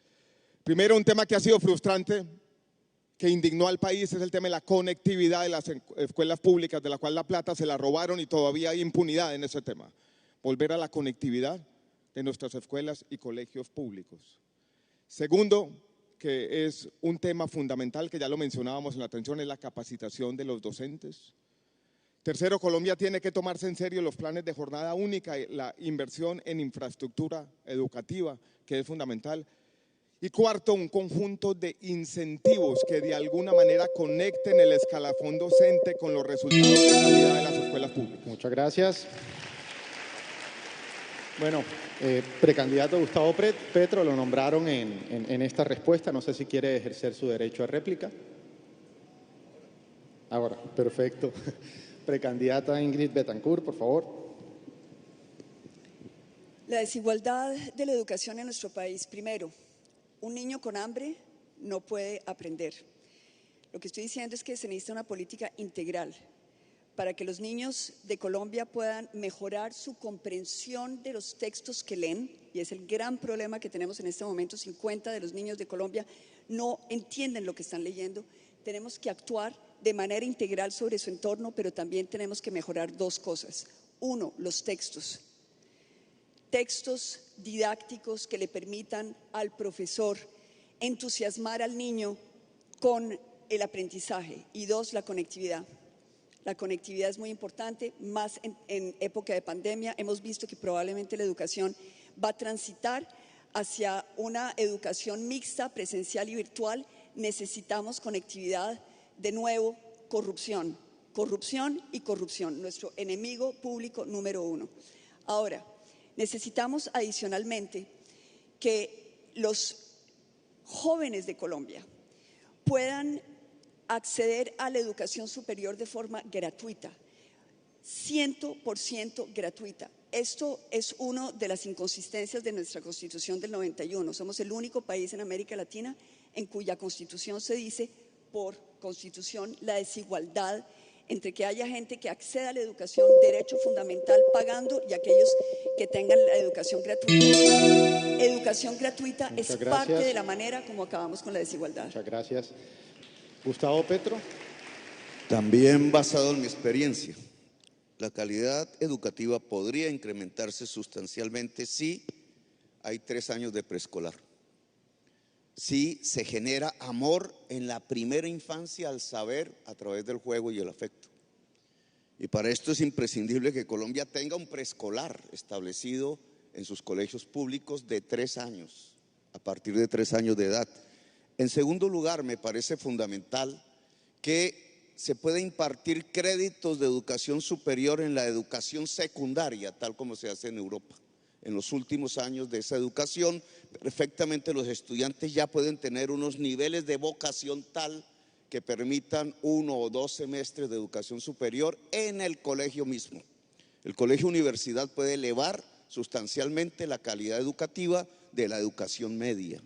Primero, un tema que ha sido frustrante, que indignó al país, es el tema de la conectividad de las escuelas públicas, de la cual la plata se la robaron y todavía hay impunidad en ese tema. Volver a la conectividad de nuestras escuelas y colegios públicos. Segundo, que es un tema fundamental, que ya lo mencionábamos en la atención, es la capacitación de los docentes. Tercero, Colombia tiene que tomarse en serio los planes de jornada única y la inversión en infraestructura educativa, que es fundamental. Y cuarto, un conjunto de incentivos que de alguna manera conecten el escalafón docente con los resultados de calidad de las escuelas públicas. Muchas gracias. Bueno, precandidato Gustavo Petro, lo nombraron en esta respuesta. No sé si quiere ejercer su derecho a réplica. Ahora, perfecto. Precandidata Ingrid Betancourt, por favor. La desigualdad de la educación en nuestro país. Primero, un niño con hambre no puede aprender. Lo que estoy diciendo es que se necesita una política integral para que los niños de Colombia puedan mejorar su comprensión de los textos que leen, y es el gran problema que tenemos en este momento. 50 de los niños de Colombia no entienden lo que están leyendo. Tenemos que actuar de manera integral sobre su entorno, pero también tenemos que mejorar 2 cosas. 1, los textos. Textos didácticos que le permitan al profesor entusiasmar al niño con el aprendizaje. Y 2, la conectividad. La conectividad es muy importante, más en época de pandemia. Hemos visto que probablemente la educación va a transitar hacia una educación mixta, presencial y virtual. Necesitamos conectividad. De nuevo, corrupción, corrupción y corrupción, nuestro enemigo público número 1. Ahora, necesitamos adicionalmente que los jóvenes de Colombia puedan acceder a la educación superior de forma gratuita, 100% gratuita. Esto es una de las inconsistencias de nuestra Constitución del 91. Somos el único país en América Latina en cuya Constitución se dice por Constitución la desigualdad entre que haya gente que acceda a la educación, derecho fundamental, pagando, y aquellos que tengan la educación gratuita. Educación gratuita es parte de la manera como acabamos con la desigualdad. Muchas gracias. Gustavo Petro. También basado en mi experiencia, la calidad educativa podría incrementarse sustancialmente si hay 3 años de preescolar. Si se genera amor en la primera infancia al saber a través del juego y el afecto. Y para esto es imprescindible que Colombia tenga un preescolar establecido en sus colegios públicos de 3 años, a partir de 3 años de edad. En segundo lugar, me parece fundamental que se pueda impartir créditos de educación superior en la educación secundaria, tal como se hace en Europa. En los últimos años de esa educación, perfectamente los estudiantes ya pueden tener unos niveles de vocación tal que permitan 1 o 2 semestres de educación superior en el colegio mismo. El colegio universidad puede elevar sustancialmente la calidad educativa de la educación media.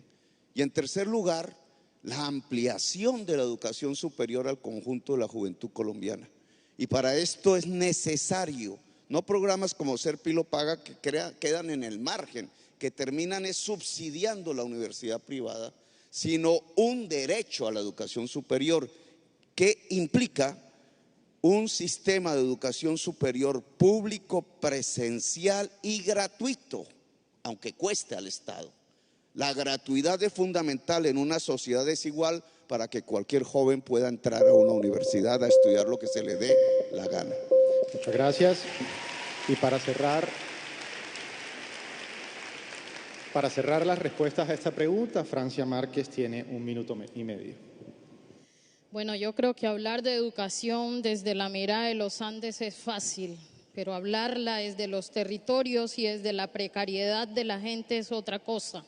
Y en tercer lugar, la ampliación de la educación superior al conjunto de la juventud colombiana. Y para esto es necesario no programas como Ser Pilo Paga que quedan en el margen, que terminan subsidiando la universidad privada, sino un derecho a la educación superior que implica un sistema de educación superior público, presencial y gratuito, aunque cueste al Estado. La gratuidad es fundamental en una sociedad desigual para que cualquier joven pueda entrar a una universidad a estudiar lo que se le dé la gana. Muchas gracias. Y para cerrar, Para cerrar las respuestas a esta pregunta, Francia Márquez tiene 1 minuto y medio. Bueno, yo creo que hablar de educación desde la mirada de los Andes es fácil, pero hablarla desde los territorios y desde la precariedad de la gente es otra cosa.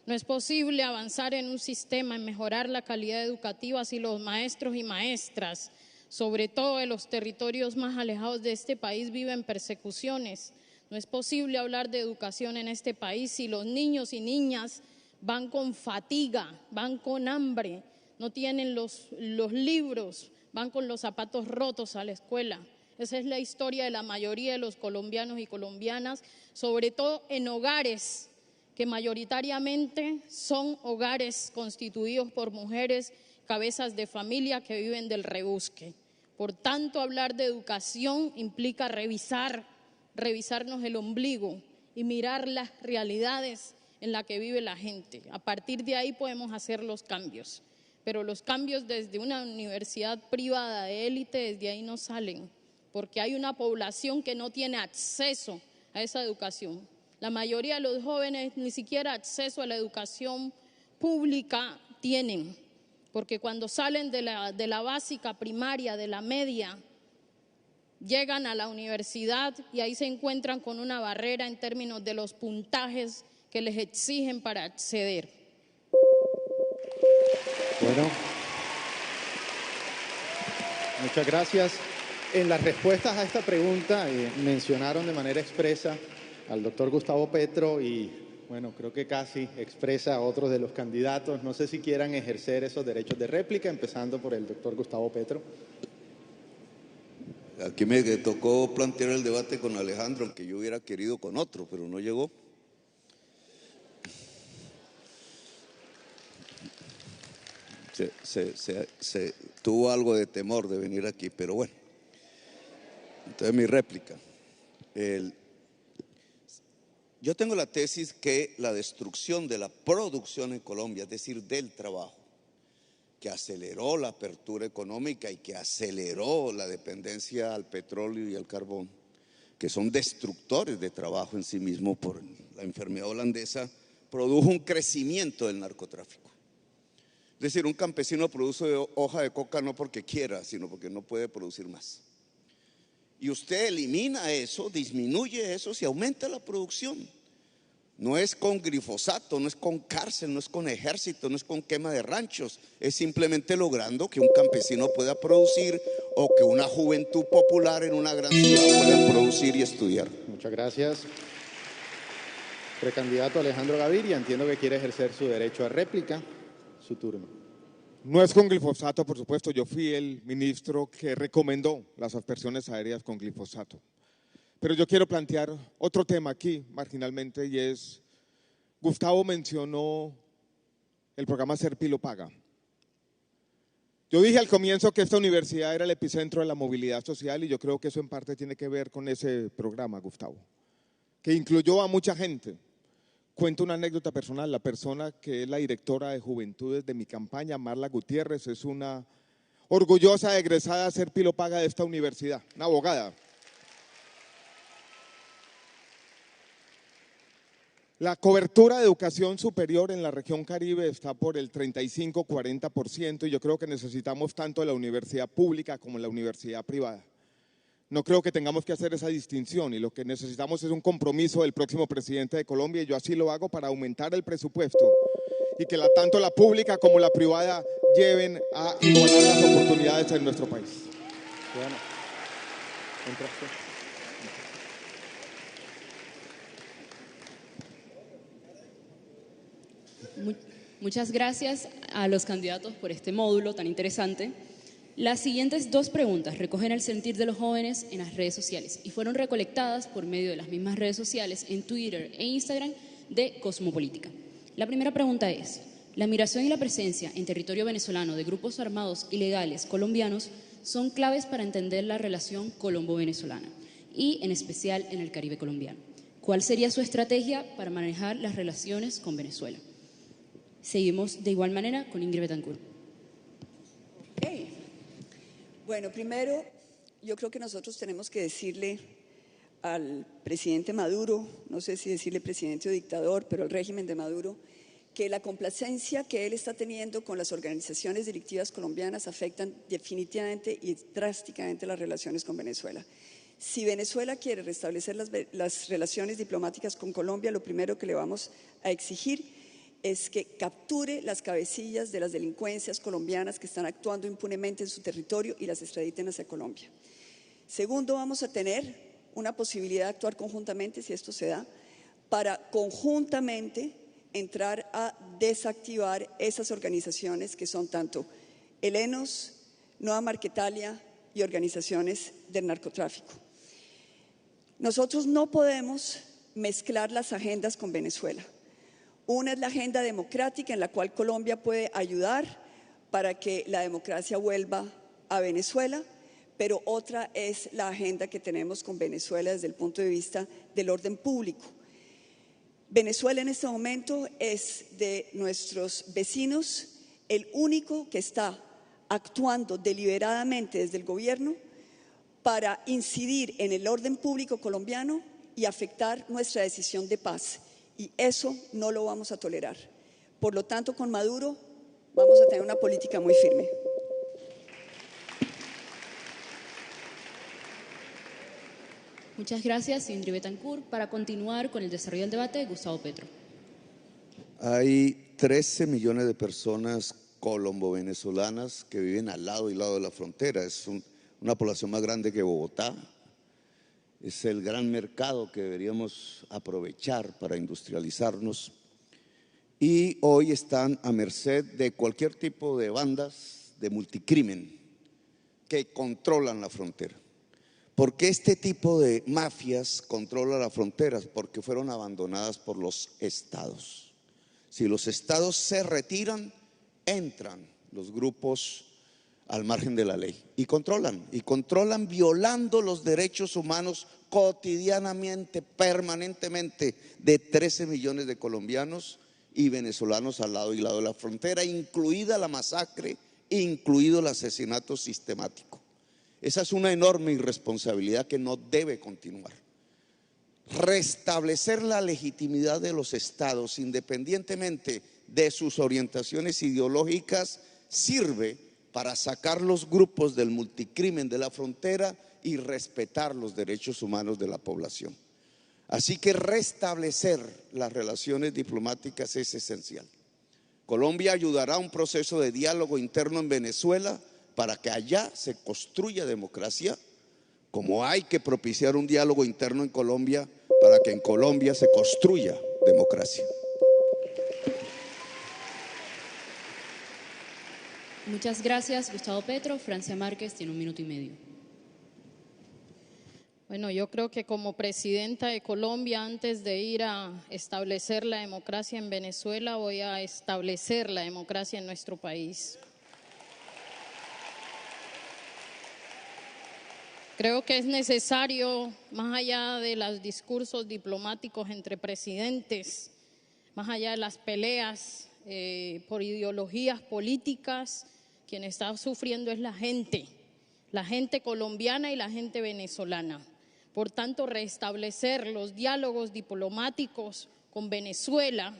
No es posible avanzar en un sistema, en mejorar la calidad educativa si los maestros y maestras, sobre todo en los territorios más alejados de este país, viven persecuciones. No es posible hablar de educación en este país si los niños y niñas van con fatiga, van con hambre, no tienen los libros, van con los zapatos rotos a la escuela. Esa es la historia de la mayoría de los colombianos y colombianas, sobre todo en hogares que mayoritariamente son hogares constituidos por mujeres, cabezas de familia que viven del rebusque. Por tanto, hablar de educación implica revisarnos el ombligo y mirar las realidades en las que vive la gente. A partir de ahí podemos hacer los cambios, pero los cambios desde una universidad privada de élite, desde ahí no salen, porque hay una población que no tiene acceso a esa educación. La mayoría de los jóvenes ni siquiera acceso a la educación pública tienen, porque cuando salen de la básica primaria, de la media, llegan a la universidad y ahí se encuentran con una barrera en términos de los puntajes que les exigen para acceder. Bueno, muchas gracias. En las respuestas a esta pregunta mencionaron de manera expresa al doctor Gustavo Petro y, bueno, creo que casi expresa a otros de los candidatos. No sé si quieran ejercer esos derechos de réplica, empezando por el doctor Gustavo Petro. Aquí me tocó plantear el debate con Alejandro, aunque yo hubiera querido con otro, pero no llegó. Se tuvo algo de temor de venir aquí, pero bueno. Entonces mi réplica. Yo tengo la tesis que la destrucción de la producción en Colombia, es decir, del trabajo, que aceleró la apertura económica y que aceleró la dependencia al petróleo y al carbón, que son destructores de trabajo en sí mismo por la enfermedad holandesa, produjo un crecimiento del narcotráfico. Es decir, un campesino produce hoja de coca no porque quiera, sino porque no puede producir más. Y usted elimina eso, disminuye eso, se aumenta la producción. No es con glifosato, no es con cárcel, no es con ejército, no es con quema de ranchos. Es simplemente logrando que un campesino pueda producir o que una juventud popular en una gran ciudad pueda producir y estudiar. Muchas gracias. Precandidato Alejandro Gaviria, entiendo que quiere ejercer su derecho a réplica. Su turno. No es con glifosato, por supuesto. Yo fui el ministro que recomendó las aspersiones aéreas con glifosato. Pero yo quiero plantear otro tema aquí, marginalmente, y es, Gustavo mencionó el programa Serpi lo paga. Yo dije al comienzo que esta universidad era el epicentro de la movilidad social y yo creo que eso en parte tiene que ver con ese programa, Gustavo, que incluyó a mucha gente. Cuento una anécdota personal. La persona que es la directora de Juventudes de mi campaña, Marla Gutiérrez, es una orgullosa egresada Serpi lo paga de esta universidad, una abogada. La cobertura de educación superior en la región Caribe está por el 35-40% y yo creo que necesitamos tanto la universidad pública como la universidad privada. No creo que tengamos que hacer esa distinción y lo que necesitamos es un compromiso del próximo presidente de Colombia y yo así lo hago para aumentar el presupuesto y que tanto la pública como la privada lleven a igualar las oportunidades en nuestro país. Bueno, entraste. Muchas gracias a los candidatos por este módulo tan interesante. Las siguientes dos preguntas recogen el sentir de los jóvenes en las redes sociales y fueron recolectadas por medio de las mismas redes sociales en Twitter e Instagram de Cosmopolítica. La primera pregunta es: la migración y la presencia en territorio venezolano de grupos armados ilegales colombianos son claves para entender la relación colombo-venezolana y en especial en el Caribe colombiano. ¿Cuál sería su estrategia para manejar las relaciones con Venezuela? Seguimos de igual manera con Ingrid Betancourt. Bueno, primero, yo creo que nosotros tenemos que decirle al presidente Maduro, no sé si decirle presidente o dictador, pero al régimen de Maduro, que la complacencia que él está teniendo con las organizaciones delictivas colombianas afectan definitivamente y drásticamente las relaciones con Venezuela. Si Venezuela quiere restablecer las relaciones diplomáticas con Colombia, lo primero que le vamos a exigir es que capture las cabecillas de las delincuencias colombianas que están actuando impunemente en su territorio y las extraditen hacia Colombia. Segundo, vamos a tener una posibilidad de actuar conjuntamente, si esto se da, para conjuntamente entrar a desactivar esas organizaciones que son tanto helenos, Nueva Marquetalia y organizaciones del narcotráfico. Nosotros no podemos mezclar las agendas con Venezuela. Una es la agenda democrática en la cual Colombia puede ayudar para que la democracia vuelva a Venezuela, pero otra es la agenda que tenemos con Venezuela desde el punto de vista del orden público. Venezuela en este momento es de nuestros vecinos el único que está actuando deliberadamente desde el gobierno para incidir en el orden público colombiano y afectar nuestra decisión de paz. Y eso no lo vamos a tolerar. Por lo tanto, con Maduro vamos a tener una política muy firme. Muchas gracias, Indri Betancourt. Para continuar con el desarrollo del debate, Gustavo Petro. Hay 13 millones de personas colombo-venezolanas que viven al lado y lado de la frontera. Es una población más grande que Bogotá. Es el gran mercado que deberíamos aprovechar para industrializarnos. Y hoy están a merced de cualquier tipo de bandas de multicrimen que controlan la frontera. ¿Por qué este tipo de mafias controlan las fronteras? Porque fueron abandonadas por los estados. Si los estados se retiran, entran los grupos al margen de la ley y controlan violando los derechos humanos cotidianamente, permanentemente, de 13 millones de colombianos y venezolanos al lado y lado de la frontera, incluida la masacre, incluido el asesinato sistemático. Esa es una enorme irresponsabilidad que no debe continuar. Restablecer la legitimidad de los estados, independientemente de sus orientaciones ideológicas, sirve para sacar los grupos del multicrimen de la frontera y respetar los derechos humanos de la población. Así que restablecer las relaciones diplomáticas es esencial. Colombia ayudará a un proceso de diálogo interno en Venezuela para que allá se construya democracia, como hay que propiciar un diálogo interno en Colombia para que en Colombia se construya democracia. Muchas gracias, Gustavo Petro. Francia Márquez tiene 1 minuto y medio. Bueno, yo creo que como presidenta de Colombia, antes de ir a establecer la democracia en Venezuela, voy a establecer la democracia en nuestro país. Creo que es necesario, más allá de los discursos diplomáticos entre presidentes, más allá de las peleas por ideologías políticas, quien está sufriendo es la gente colombiana y la gente venezolana. Por tanto, restablecer los diálogos diplomáticos con Venezuela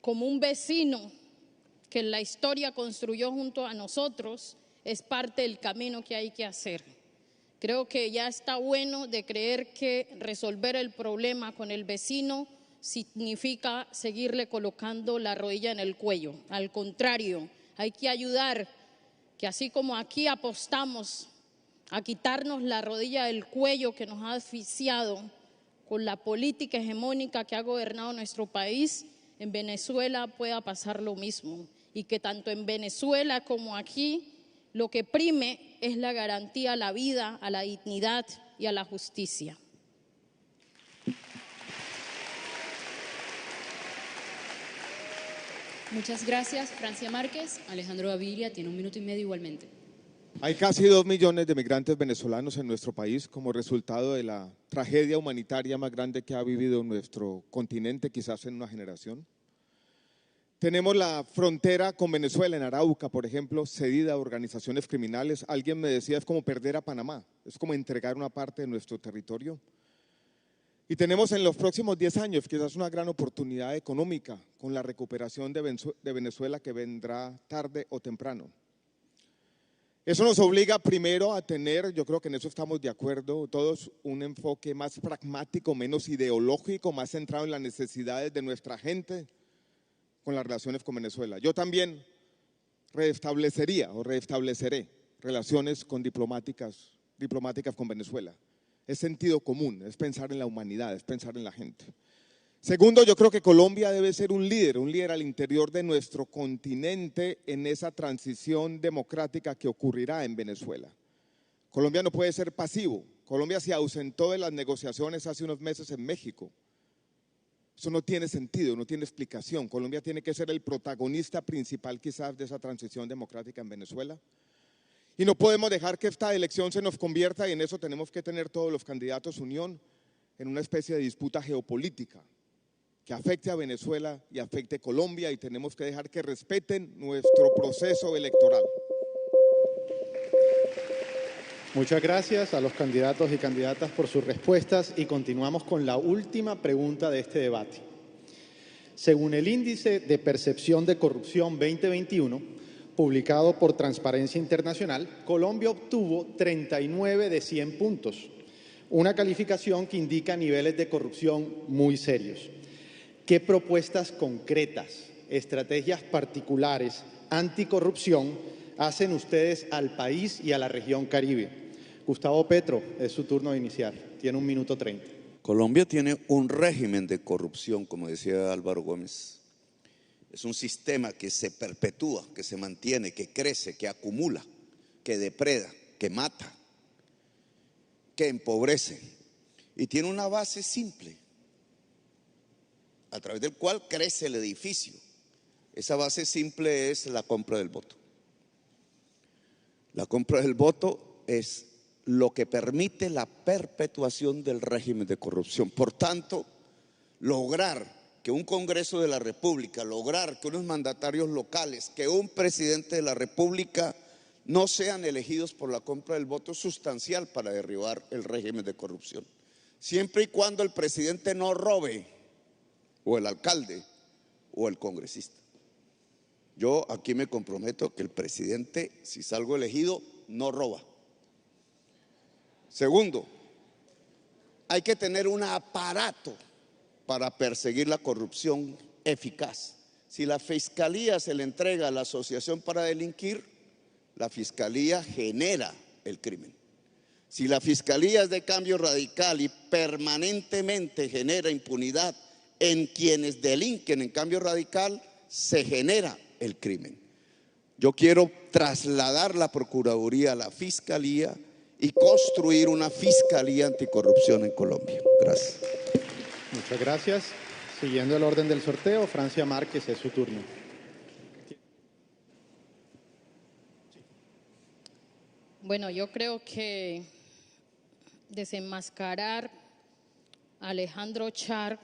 como un vecino que en la historia construyó junto a nosotros es parte del camino que hay que hacer. Creo que ya está bueno de creer que resolver el problema con el vecino significa seguirle colocando la rodilla en el cuello. Al contrario, hay que ayudar, que así como aquí apostamos a quitarnos la rodilla del cuello que nos ha asfixiado con la política hegemónica que ha gobernado nuestro país, en Venezuela pueda pasar lo mismo. Y que tanto en Venezuela como aquí lo que prime es la garantía a la vida, a la dignidad y a la justicia. Muchas gracias, Francia Márquez. Alejandro Gaviria tiene 1 minuto y medio igualmente. Hay casi 2 millones de migrantes venezolanos en nuestro país como resultado de la tragedia humanitaria más grande que ha vivido nuestro continente, quizás en una generación. Tenemos la frontera con Venezuela, en Arauca, por ejemplo, cedida a organizaciones criminales. Alguien me decía, es como perder a Panamá, es como entregar una parte de nuestro territorio. Y tenemos en los próximos 10 años quizás una gran oportunidad económica con la recuperación de Venezuela que vendrá tarde o temprano. Eso nos obliga primero a tener, yo creo que en eso estamos de acuerdo, todos un enfoque más pragmático, menos ideológico, más centrado en las necesidades de nuestra gente con las relaciones con Venezuela. Yo también restableceré relaciones con diplomáticas con Venezuela. Es sentido común, es pensar en la humanidad, es pensar en la gente. Segundo, yo creo que Colombia debe ser un líder al interior de nuestro continente en esa transición democrática que ocurrirá en Venezuela. Colombia no puede ser pasivo. Colombia se ausentó de las negociaciones hace unos meses en México. Eso no tiene sentido, no tiene explicación. Colombia tiene que ser el protagonista principal quizás de esa transición democrática en Venezuela. Y no podemos dejar que esta elección se nos convierta, y en eso tenemos que tener todos los candidatos unión, en una especie de disputa geopolítica que afecte a Venezuela y afecte a Colombia, y tenemos que dejar que respeten nuestro proceso electoral. Muchas gracias a los candidatos y candidatas por sus respuestas y continuamos con la última pregunta de este debate. Según el Índice de Percepción de Corrupción 2021, publicado por Transparencia Internacional, Colombia obtuvo 39 de 100 puntos, una calificación que indica niveles de corrupción muy serios. ¿Qué propuestas concretas, estrategias particulares anticorrupción hacen ustedes al país y a la región Caribe? Gustavo Petro, es su turno de iniciar. Tiene 1 minuto 30. Colombia tiene un régimen de corrupción, como decía Álvaro Gómez. Es un sistema que se perpetúa, que se mantiene, que crece, que acumula, que depreda, que mata, que empobrece. Y tiene una base simple, a través del cual crece el edificio. Esa base simple es la compra del voto. La compra del voto es lo que permite la perpetuación del régimen de corrupción. Por tanto, lograr que un Congreso de la República, lograr que unos mandatarios locales, que un presidente de la República no sean elegidos por la compra del voto es sustancial para derribar el régimen de corrupción. Siempre y cuando el presidente no robe, o el alcalde, o el congresista. Yo aquí me comprometo que el presidente, si salgo elegido, no roba. Segundo, hay que tener un aparato para perseguir la corrupción eficaz. Si la fiscalía se le entrega a la asociación para delinquir, la fiscalía genera el crimen. Si la fiscalía es de Cambio Radical y permanentemente genera impunidad en quienes delinquen en Cambio Radical, se genera el crimen. Yo quiero trasladar la Procuraduría a la Fiscalía y construir una Fiscalía anticorrupción en Colombia. Gracias. Muchas gracias. Siguiendo el orden del sorteo, Francia Márquez, es su turno. Bueno, yo creo que desenmascarar a Alejandro Char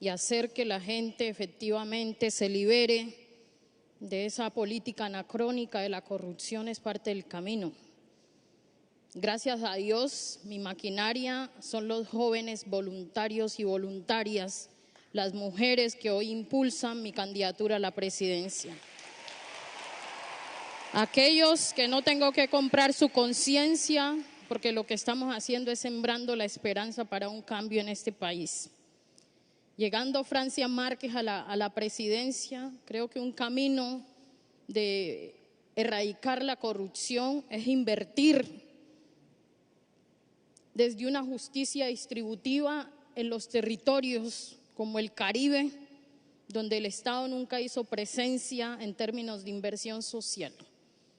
y hacer que la gente efectivamente se libere de esa política anacrónica de la corrupción es parte del camino. Gracias a Dios, mi maquinaria son los jóvenes voluntarios y voluntarias, las mujeres que hoy impulsan mi candidatura a la presidencia. Aquellos que no tengo que comprar su conciencia, porque lo que estamos haciendo es sembrando la esperanza para un cambio en este país. Llegando Francia Márquez a la presidencia, creo que un camino de erradicar la corrupción es invertir desde una justicia distributiva en los territorios como el Caribe, donde el Estado nunca hizo presencia en términos de inversión social.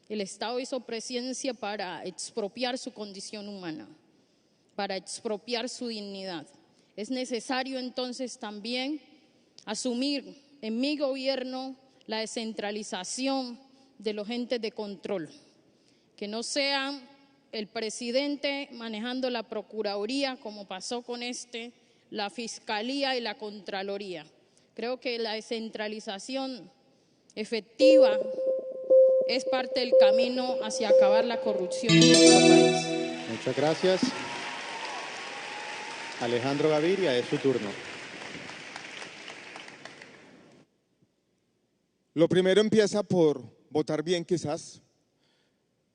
El Estado hizo presencia para expropiar su condición humana, para expropiar su dignidad. Es necesario entonces también asumir en mi gobierno la descentralización de los entes de control, que no sean el presidente manejando la Procuraduría como pasó con la Fiscalía y la Contraloría. Creo que la descentralización efectiva es parte del camino hacia acabar la corrupción en nuestro país. Muchas gracias. Alejandro Gaviria, es su turno. Lo primero empieza por votar bien quizás,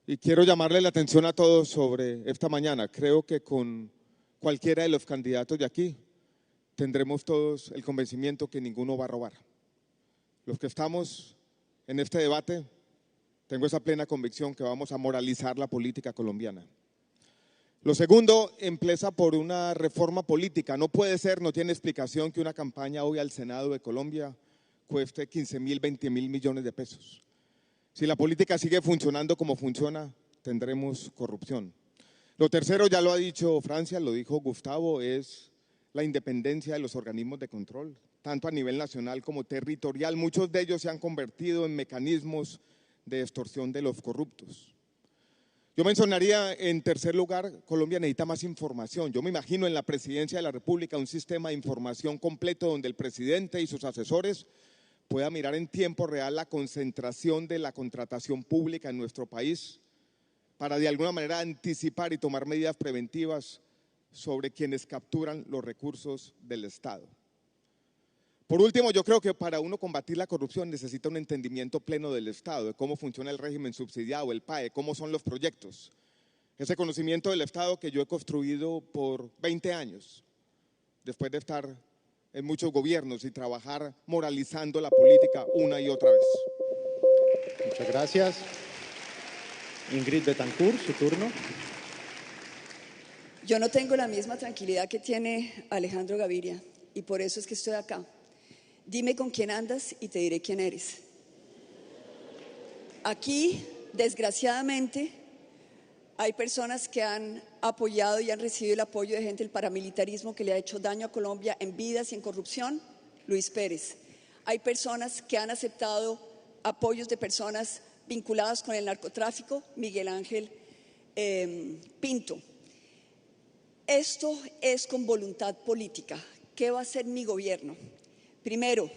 y quiero llamarle la atención a todos sobre esta mañana. Creo que con cualquiera de los candidatos de aquí tendremos todos el convencimiento que ninguno va a robar. Los que estamos en este debate, tengo esa plena convicción que vamos a moralizar la política colombiana. Lo segundo empieza por una reforma política. No puede ser, no tiene explicación que una campaña hoy al Senado de Colombia cueste 15.000, 20.000 millones de pesos. Si la política sigue funcionando como funciona, tendremos corrupción. Lo tercero, ya lo ha dicho Francia, lo dijo Gustavo, es la independencia de los organismos de control, tanto a nivel nacional como territorial. Muchos de ellos se han convertido en mecanismos de extorsión de los corruptos. Yo mencionaría, en tercer lugar, Colombia necesita más información. Yo me imagino en la Presidencia de la República un sistema de información completo donde el presidente y sus asesores pueda mirar en tiempo real la concentración de la contratación pública en nuestro país para de alguna manera anticipar y tomar medidas preventivas sobre quienes capturan los recursos del Estado. Por último, yo creo que para uno combatir la corrupción necesita un entendimiento pleno del Estado, de cómo funciona el régimen subsidiado, el PAE, cómo son los proyectos. Ese conocimiento del Estado que yo he construido por 20 años, después de estar en muchos gobiernos y trabajar moralizando la política una y otra vez. Muchas gracias. Ingrid Betancourt, su turno. Yo no tengo la misma tranquilidad que tiene Alejandro Gaviria y por eso es que estoy acá. Dime con quién andas y te diré quién eres. Aquí, desgraciadamente, hay personas que han apoyado y han recibido el apoyo de gente del paramilitarismo que le ha hecho daño a Colombia en vidas y en corrupción, Luis Pérez. Hay personas que han aceptado apoyos de personas vinculadas con el narcotráfico, Miguel Ángel Pinto. Esto es con voluntad política. ¿Qué va a hacer mi gobierno? Primero,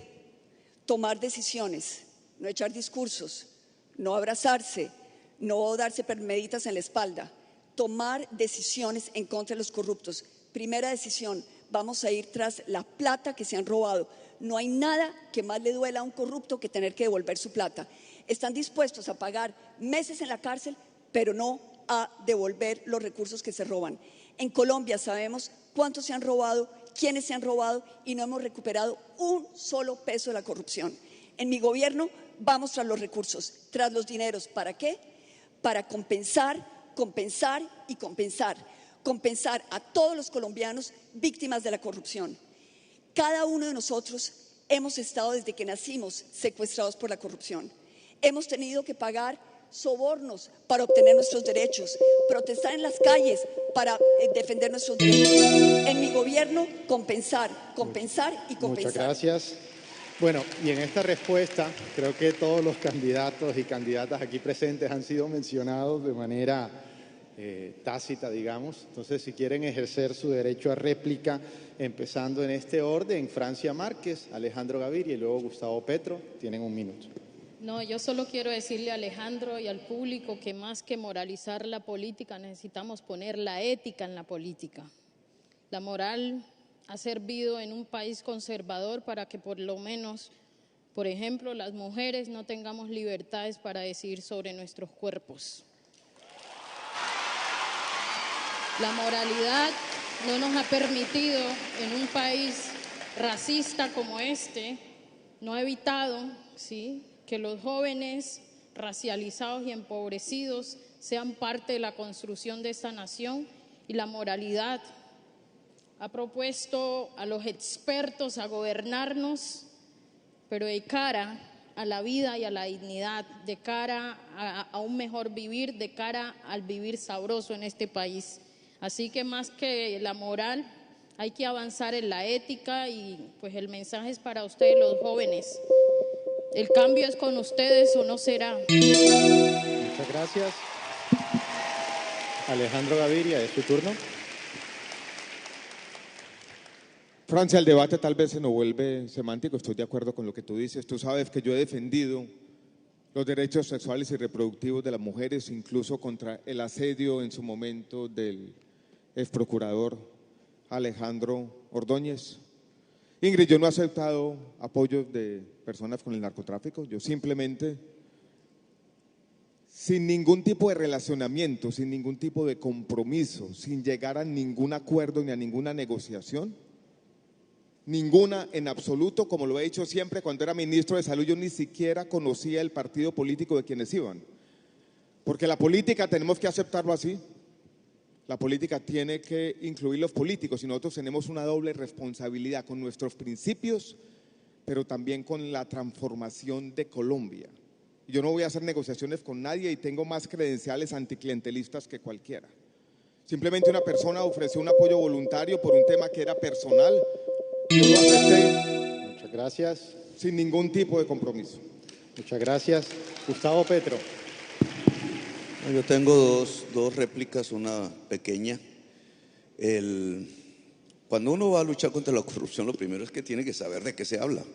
tomar decisiones, no echar discursos, no abrazarse, no darse palmaditas en la espalda, tomar decisiones en contra de los corruptos. Primera decisión, vamos a ir tras la plata que se han robado. No hay nada que más le duela a un corrupto que tener que devolver su plata. Están dispuestos a pagar meses en la cárcel, pero no a devolver los recursos que se roban. En Colombia sabemos cuántos se han robado, quiénes se han robado y no hemos recuperado un solo peso de la corrupción. En mi gobierno vamos tras los recursos, tras los dineros. ¿Para qué? Para compensar, compensar y compensar. Compensar a todos los colombianos víctimas de la corrupción. Cada uno de nosotros hemos estado desde que nacimos secuestrados por la corrupción. Hemos tenido que pagar sobornos para obtener nuestros derechos, protestar en las calles para defender nuestros derechos. En mi gobierno, compensar, compensar y compensar. Muchas gracias. Bueno, y en esta respuesta creo que todos los candidatos y candidatas aquí presentes han sido mencionados de manera tácita, digamos. Entonces, si quieren ejercer su derecho a réplica, empezando en este orden, Francia Márquez, Alejandro Gaviria y luego Gustavo Petro, tienen un minuto. No, yo solo quiero decirle a Alejandro y al público que más que moralizar la política, necesitamos poner la ética en la política. La moral ha servido en un país conservador para que por lo menos, por ejemplo, las mujeres no tengamos libertades para decidir sobre nuestros cuerpos. La moralidad no nos ha permitido en un país racista como este, no ha evitado, ¿sí?, que los jóvenes racializados y empobrecidos sean parte de la construcción de esta nación, y la moralidad ha propuesto a los expertos a gobernarnos, pero de cara a la vida y a la dignidad, de cara a un mejor vivir, de cara al vivir sabroso en este país. Así que más que la moral, hay que avanzar en la ética y pues el mensaje es para ustedes los jóvenes. El cambio es con ustedes o no será. Muchas gracias. Alejandro Gaviria, es su turno. Francia, el debate tal vez se nos vuelve semántico, estoy de acuerdo con lo que tú dices. Tú sabes que yo he defendido los derechos sexuales y reproductivos de las mujeres, incluso contra el asedio en su momento del ex procurador Alejandro Ordóñez. Ingrid, yo no he aceptado apoyos de personas con el narcotráfico, yo simplemente, sin ningún tipo de relacionamiento, sin ningún tipo de compromiso, sin llegar a ningún acuerdo ni a ninguna negociación, ninguna en absoluto, como lo he dicho siempre, cuando era ministro de Salud yo ni siquiera conocía el partido político de quienes iban, porque la política tenemos que aceptarlo así. La política tiene que incluir los políticos y nosotros tenemos una doble responsabilidad con nuestros principios, pero también con la transformación de Colombia. Yo no voy a hacer negociaciones con nadie y tengo más credenciales anticlientelistas que cualquiera. Simplemente una persona ofreció un apoyo voluntario por un tema que era personal. Yo lo acepté. Muchas gracias. Sin ningún tipo de compromiso. Muchas gracias. Gustavo Petro. Yo tengo dos réplicas, una pequeña. Cuando uno va a luchar contra la corrupción, lo primero es que tiene que saber de qué se habla.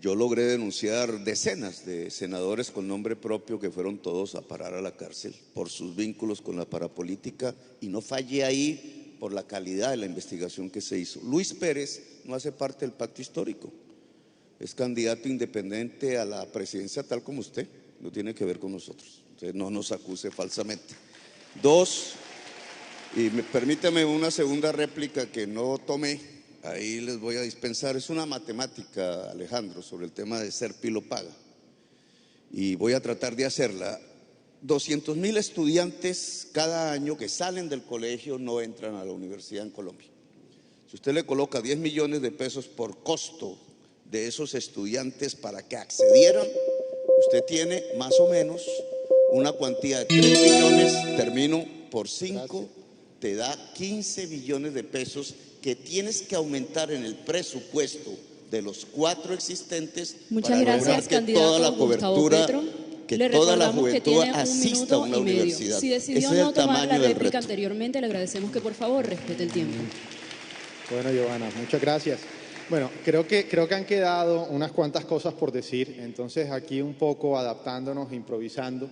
Yo logré denunciar decenas de senadores con nombre propio que fueron todos a parar a la cárcel por sus vínculos con la parapolítica y no fallé ahí por la calidad de la investigación que se hizo. Luis Pérez no hace parte del pacto histórico, es candidato independiente a la presidencia tal como usted. No tiene que ver con nosotros, entonces no nos acuse falsamente. Dos, y permítame una segunda réplica que no tomé, ahí les voy a dispensar, es una matemática, Alejandro, sobre el tema de ser pilo paga, y voy a tratar de hacerla. 200.000 estudiantes cada año que salen del colegio no entran a la universidad en Colombia. Si usted le coloca 10 millones de pesos por costo de esos estudiantes para que accedieran, usted tiene más o menos una cuantía de 3 millones, termino por 5, te da 15 billones de pesos que tienes que aumentar en el presupuesto de los 4 existentes. Muchas para gracias, lograr que candidato toda la Gustavo cobertura, Petro. que Le toda la recordamos que juventud tiene un asista a minuto una y medio. universidad. Si decidió Ese es no el tomar la tamaño del réplica reto. anteriormente, le agradecemos que por favor respete el tiempo. Bueno, Giovanna, muchas gracias. Bueno, creo que han quedado unas cuantas cosas por decir, entonces aquí un poco adaptándonos, improvisando,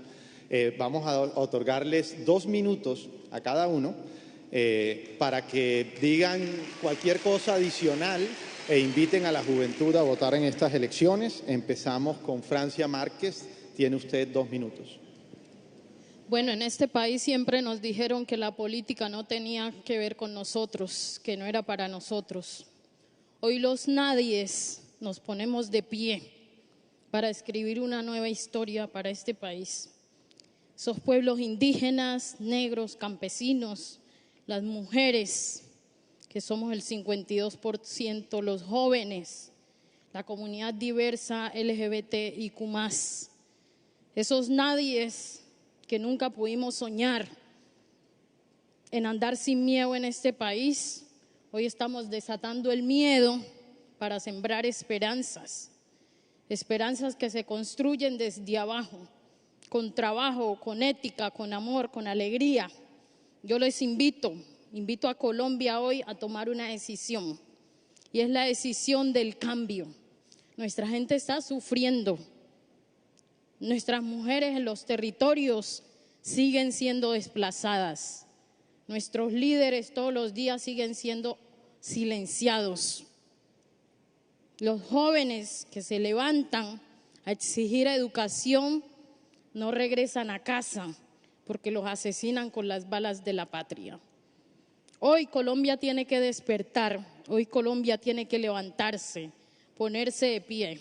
vamos a otorgarles 2 minutos a cada uno para que digan cualquier cosa adicional e inviten a la juventud a votar en estas elecciones. Empezamos con Francia Márquez, tiene usted 2 minutos. Bueno, en este país siempre nos dijeron que la política no tenía que ver con nosotros, que no era para nosotros. Hoy los nadies nos ponemos de pie para escribir una nueva historia para este país. Esos pueblos indígenas, negros, campesinos, las mujeres, que somos el 52%, los jóvenes, la comunidad diversa LGBTIQ+, esos nadies que nunca pudimos soñar en andar sin miedo en este país, hoy estamos desatando el miedo para sembrar esperanzas, esperanzas que se construyen desde abajo, con trabajo, con ética, con amor, con alegría. Yo les invito a Colombia hoy a tomar una decisión, y es la decisión del cambio. Nuestra gente está sufriendo. Nuestras mujeres en los territorios siguen siendo desplazadas. Nuestros líderes todos los días siguen siendo silenciados. Los jóvenes que se levantan a exigir educación no regresan a casa porque los asesinan con las balas de la patria. Hoy Colombia tiene que despertar, hoy Colombia tiene que levantarse, ponerse de pie.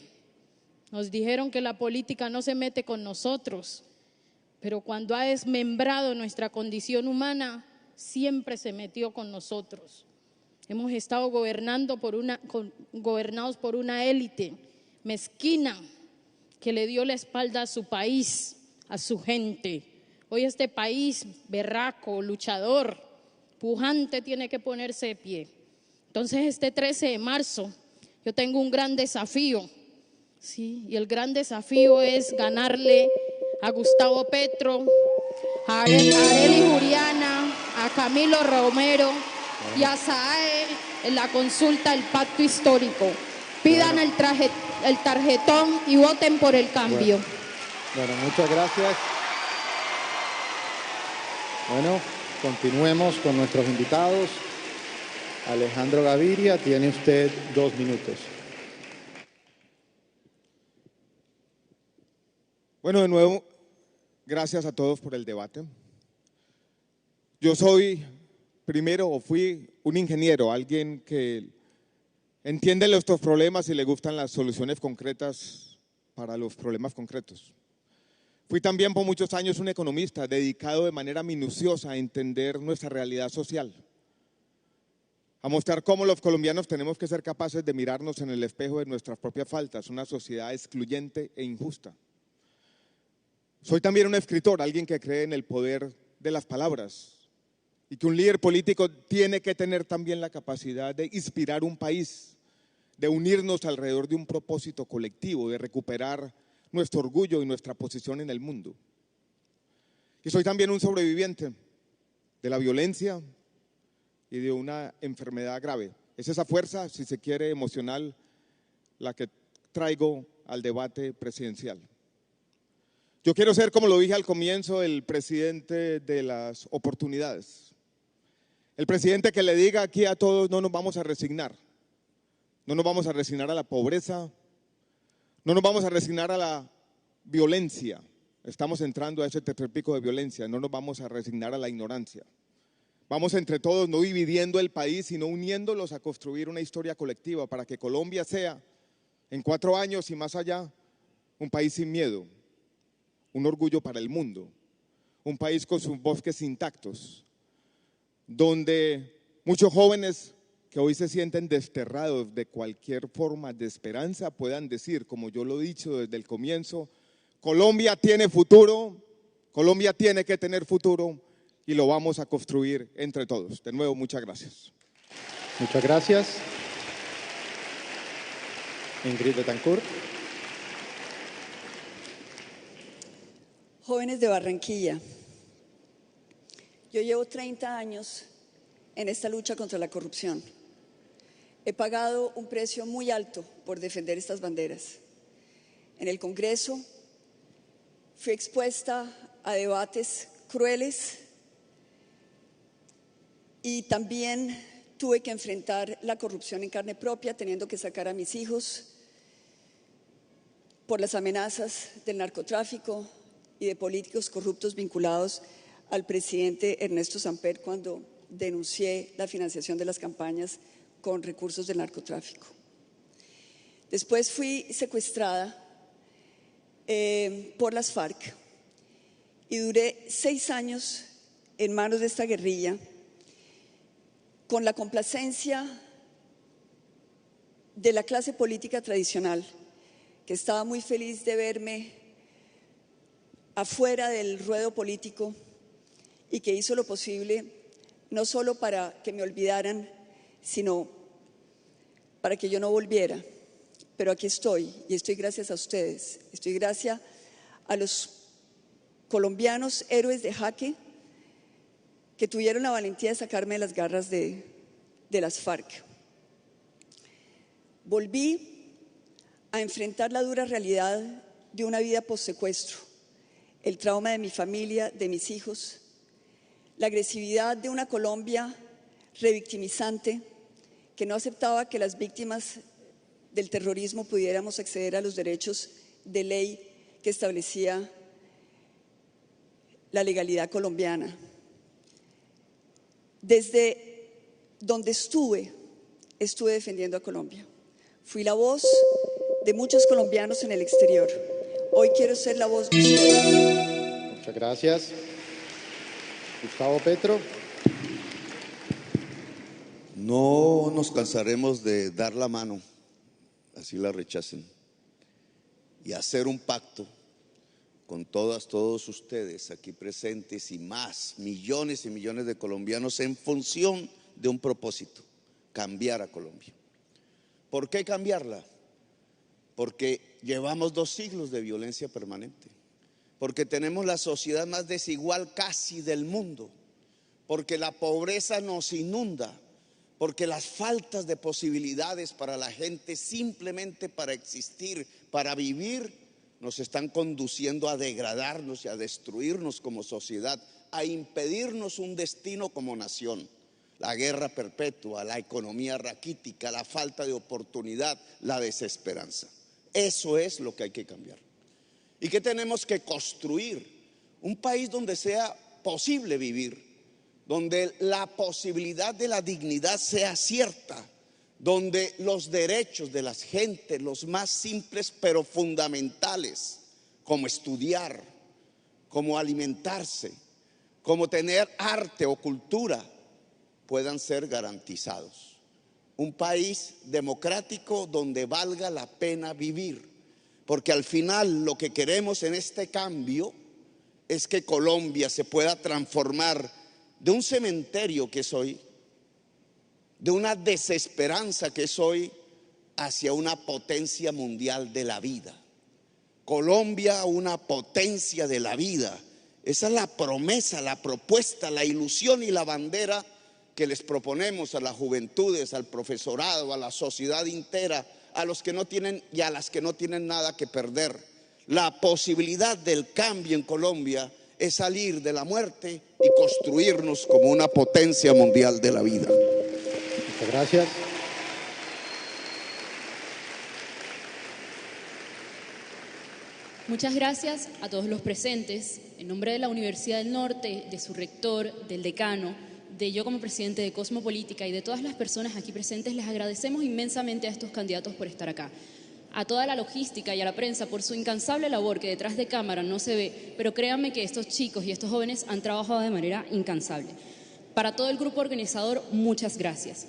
Nos dijeron que la política no se mete con nosotros, pero cuando ha desmembrado nuestra condición humana, siempre se metió con nosotros. Hemos estado gobernados por una élite mezquina que le dio la espalda a su país, a su gente. Hoy este país berraco, luchador, pujante, tiene que ponerse de pie. Entonces este 13 de marzo yo tengo un gran desafío. Sí, y el gran desafío es ganarle a Gustavo Petro, a Arely Juliana, a Camilo Romero y a SAE en la consulta del pacto histórico. Pidan el tarjetón y voten por el cambio. Bueno, muchas gracias. Bueno, Continuemos con nuestros invitados. Alejandro Gaviria, tiene usted 2 minutos. Bueno, de nuevo, gracias a todos por el debate. Yo soy, primero, o fui un ingeniero, alguien que entiende nuestros problemas y le gustan las soluciones concretas para los problemas concretos. Fui también por muchos años un economista dedicado de manera minuciosa a entender nuestra realidad social, a mostrar cómo los colombianos tenemos que ser capaces de mirarnos en el espejo de nuestras propias faltas, una sociedad excluyente e injusta. Soy también un escritor, alguien que cree en el poder de las palabras y que un líder político tiene que tener también la capacidad de inspirar un país, de unirnos alrededor de un propósito colectivo, de recuperar nuestro orgullo y nuestra posición en el mundo. Y soy también un sobreviviente de la violencia y de una enfermedad grave. Es esa fuerza, si se quiere, emocional, la que traigo al debate presidencial. Yo quiero ser, como lo dije al comienzo, el presidente de las oportunidades. El presidente que le diga aquí a todos: no nos vamos a resignar. No nos vamos a resignar a la pobreza. No nos vamos a resignar a la violencia. Estamos entrando a ese tercer pico de violencia. No nos vamos a resignar a la ignorancia. Vamos entre todos, no dividiendo el país, sino uniéndolos a construir una historia colectiva para que Colombia sea, en 4 años y más allá, un país sin miedo, un orgullo para el mundo, un país con sus bosques intactos, donde muchos jóvenes que hoy se sienten desterrados de cualquier forma de esperanza puedan decir, como yo lo he dicho desde el comienzo: Colombia tiene futuro, Colombia tiene que tener futuro y lo vamos a construir entre todos. De nuevo, muchas gracias. Muchas gracias. Ingrid Betancourt. Jóvenes de Barranquilla, yo llevo 30 años en esta lucha contra la corrupción. He pagado un precio muy alto por defender estas banderas. En el Congreso fui expuesta a debates crueles y también tuve que enfrentar la corrupción en carne propia, teniendo que sacar a mis hijos por las amenazas del narcotráfico y de políticos corruptos vinculados al presidente Ernesto Samper cuando denuncié la financiación de las campañas con recursos del narcotráfico. Después fui secuestrada por las FARC y duré 6 años en manos de esta guerrilla con la complacencia de la clase política tradicional, que estaba muy feliz de verme afuera del ruedo político y que hizo lo posible no solo para que me olvidaran, sino para que yo no volviera. Pero aquí estoy, y estoy gracias a ustedes, estoy gracias a los colombianos héroes de Jaque que tuvieron la valentía de sacarme de las garras de las FARC. Volví a enfrentar la dura realidad de una vida post-secuestro, el trauma de mi familia, de mis hijos, la agresividad de una Colombia revictimizante que no aceptaba que las víctimas del terrorismo pudiéramos acceder a los derechos de ley que establecía la legalidad colombiana. Desde donde estuve defendiendo a Colombia. Fui la voz de muchos colombianos en el exterior. Hoy quiero ser la voz de ustedes. Muchas gracias. Gustavo Petro. No nos cansaremos de dar la mano, así la rechacen, y hacer un pacto con todos ustedes aquí presentes y más, millones y millones de colombianos en función de un propósito: cambiar a Colombia. ¿Por qué cambiarla? Porque llevamos 2 siglos de violencia permanente, porque tenemos la sociedad más desigual casi del mundo, porque la pobreza nos inunda, porque las faltas de posibilidades para la gente simplemente para existir, para vivir, nos están conduciendo a degradarnos y a destruirnos como sociedad, a impedirnos un destino como nación. La guerra perpetua, la economía raquítica, la falta de oportunidad, la desesperanza. Eso es lo que hay que cambiar. ¿Y qué tenemos que construir? Un país donde sea posible vivir, donde la posibilidad de la dignidad sea cierta, donde los derechos de las gentes, los más simples pero fundamentales, como estudiar, como alimentarse, como tener arte o cultura, puedan ser garantizados. Un país democrático donde valga la pena vivir, porque al final lo que queremos en este cambio es que Colombia se pueda transformar de un cementerio que es hoy, de una desesperanza que es hoy, hacia una potencia mundial de la vida. Colombia, una potencia de la vida. Esa es la promesa, la propuesta, la ilusión y la bandera que les proponemos a las juventudes, al profesorado, a la sociedad entera, a los que no tienen y a las que no tienen nada que perder. La posibilidad del cambio en Colombia es salir de la muerte y construirnos como una potencia mundial de la vida. Muchas gracias. Muchas gracias a todos los presentes. En nombre de la Universidad del Norte, de su rector, del decano, de yo como presidente de Cosmopolítica y de todas las personas aquí presentes, les agradecemos inmensamente a estos candidatos por estar acá. A toda la logística y a la prensa por su incansable labor, que detrás de cámara no se ve, pero créanme que estos chicos y estos jóvenes han trabajado de manera incansable. Para todo el grupo organizador, muchas gracias.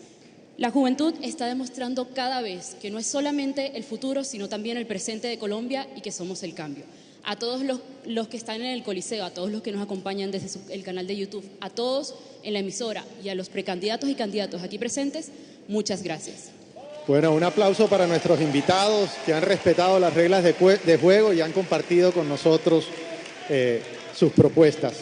La juventud está demostrando cada vez que no es solamente el futuro, sino también el presente de Colombia y que somos el cambio. A todos los que están en el Coliseo, a todos los que nos acompañan desde el canal de YouTube, a todos en la emisora y a los precandidatos y candidatos aquí presentes, muchas gracias. Bueno, un aplauso para nuestros invitados que han respetado las reglas de juego y han compartido con nosotros sus propuestas.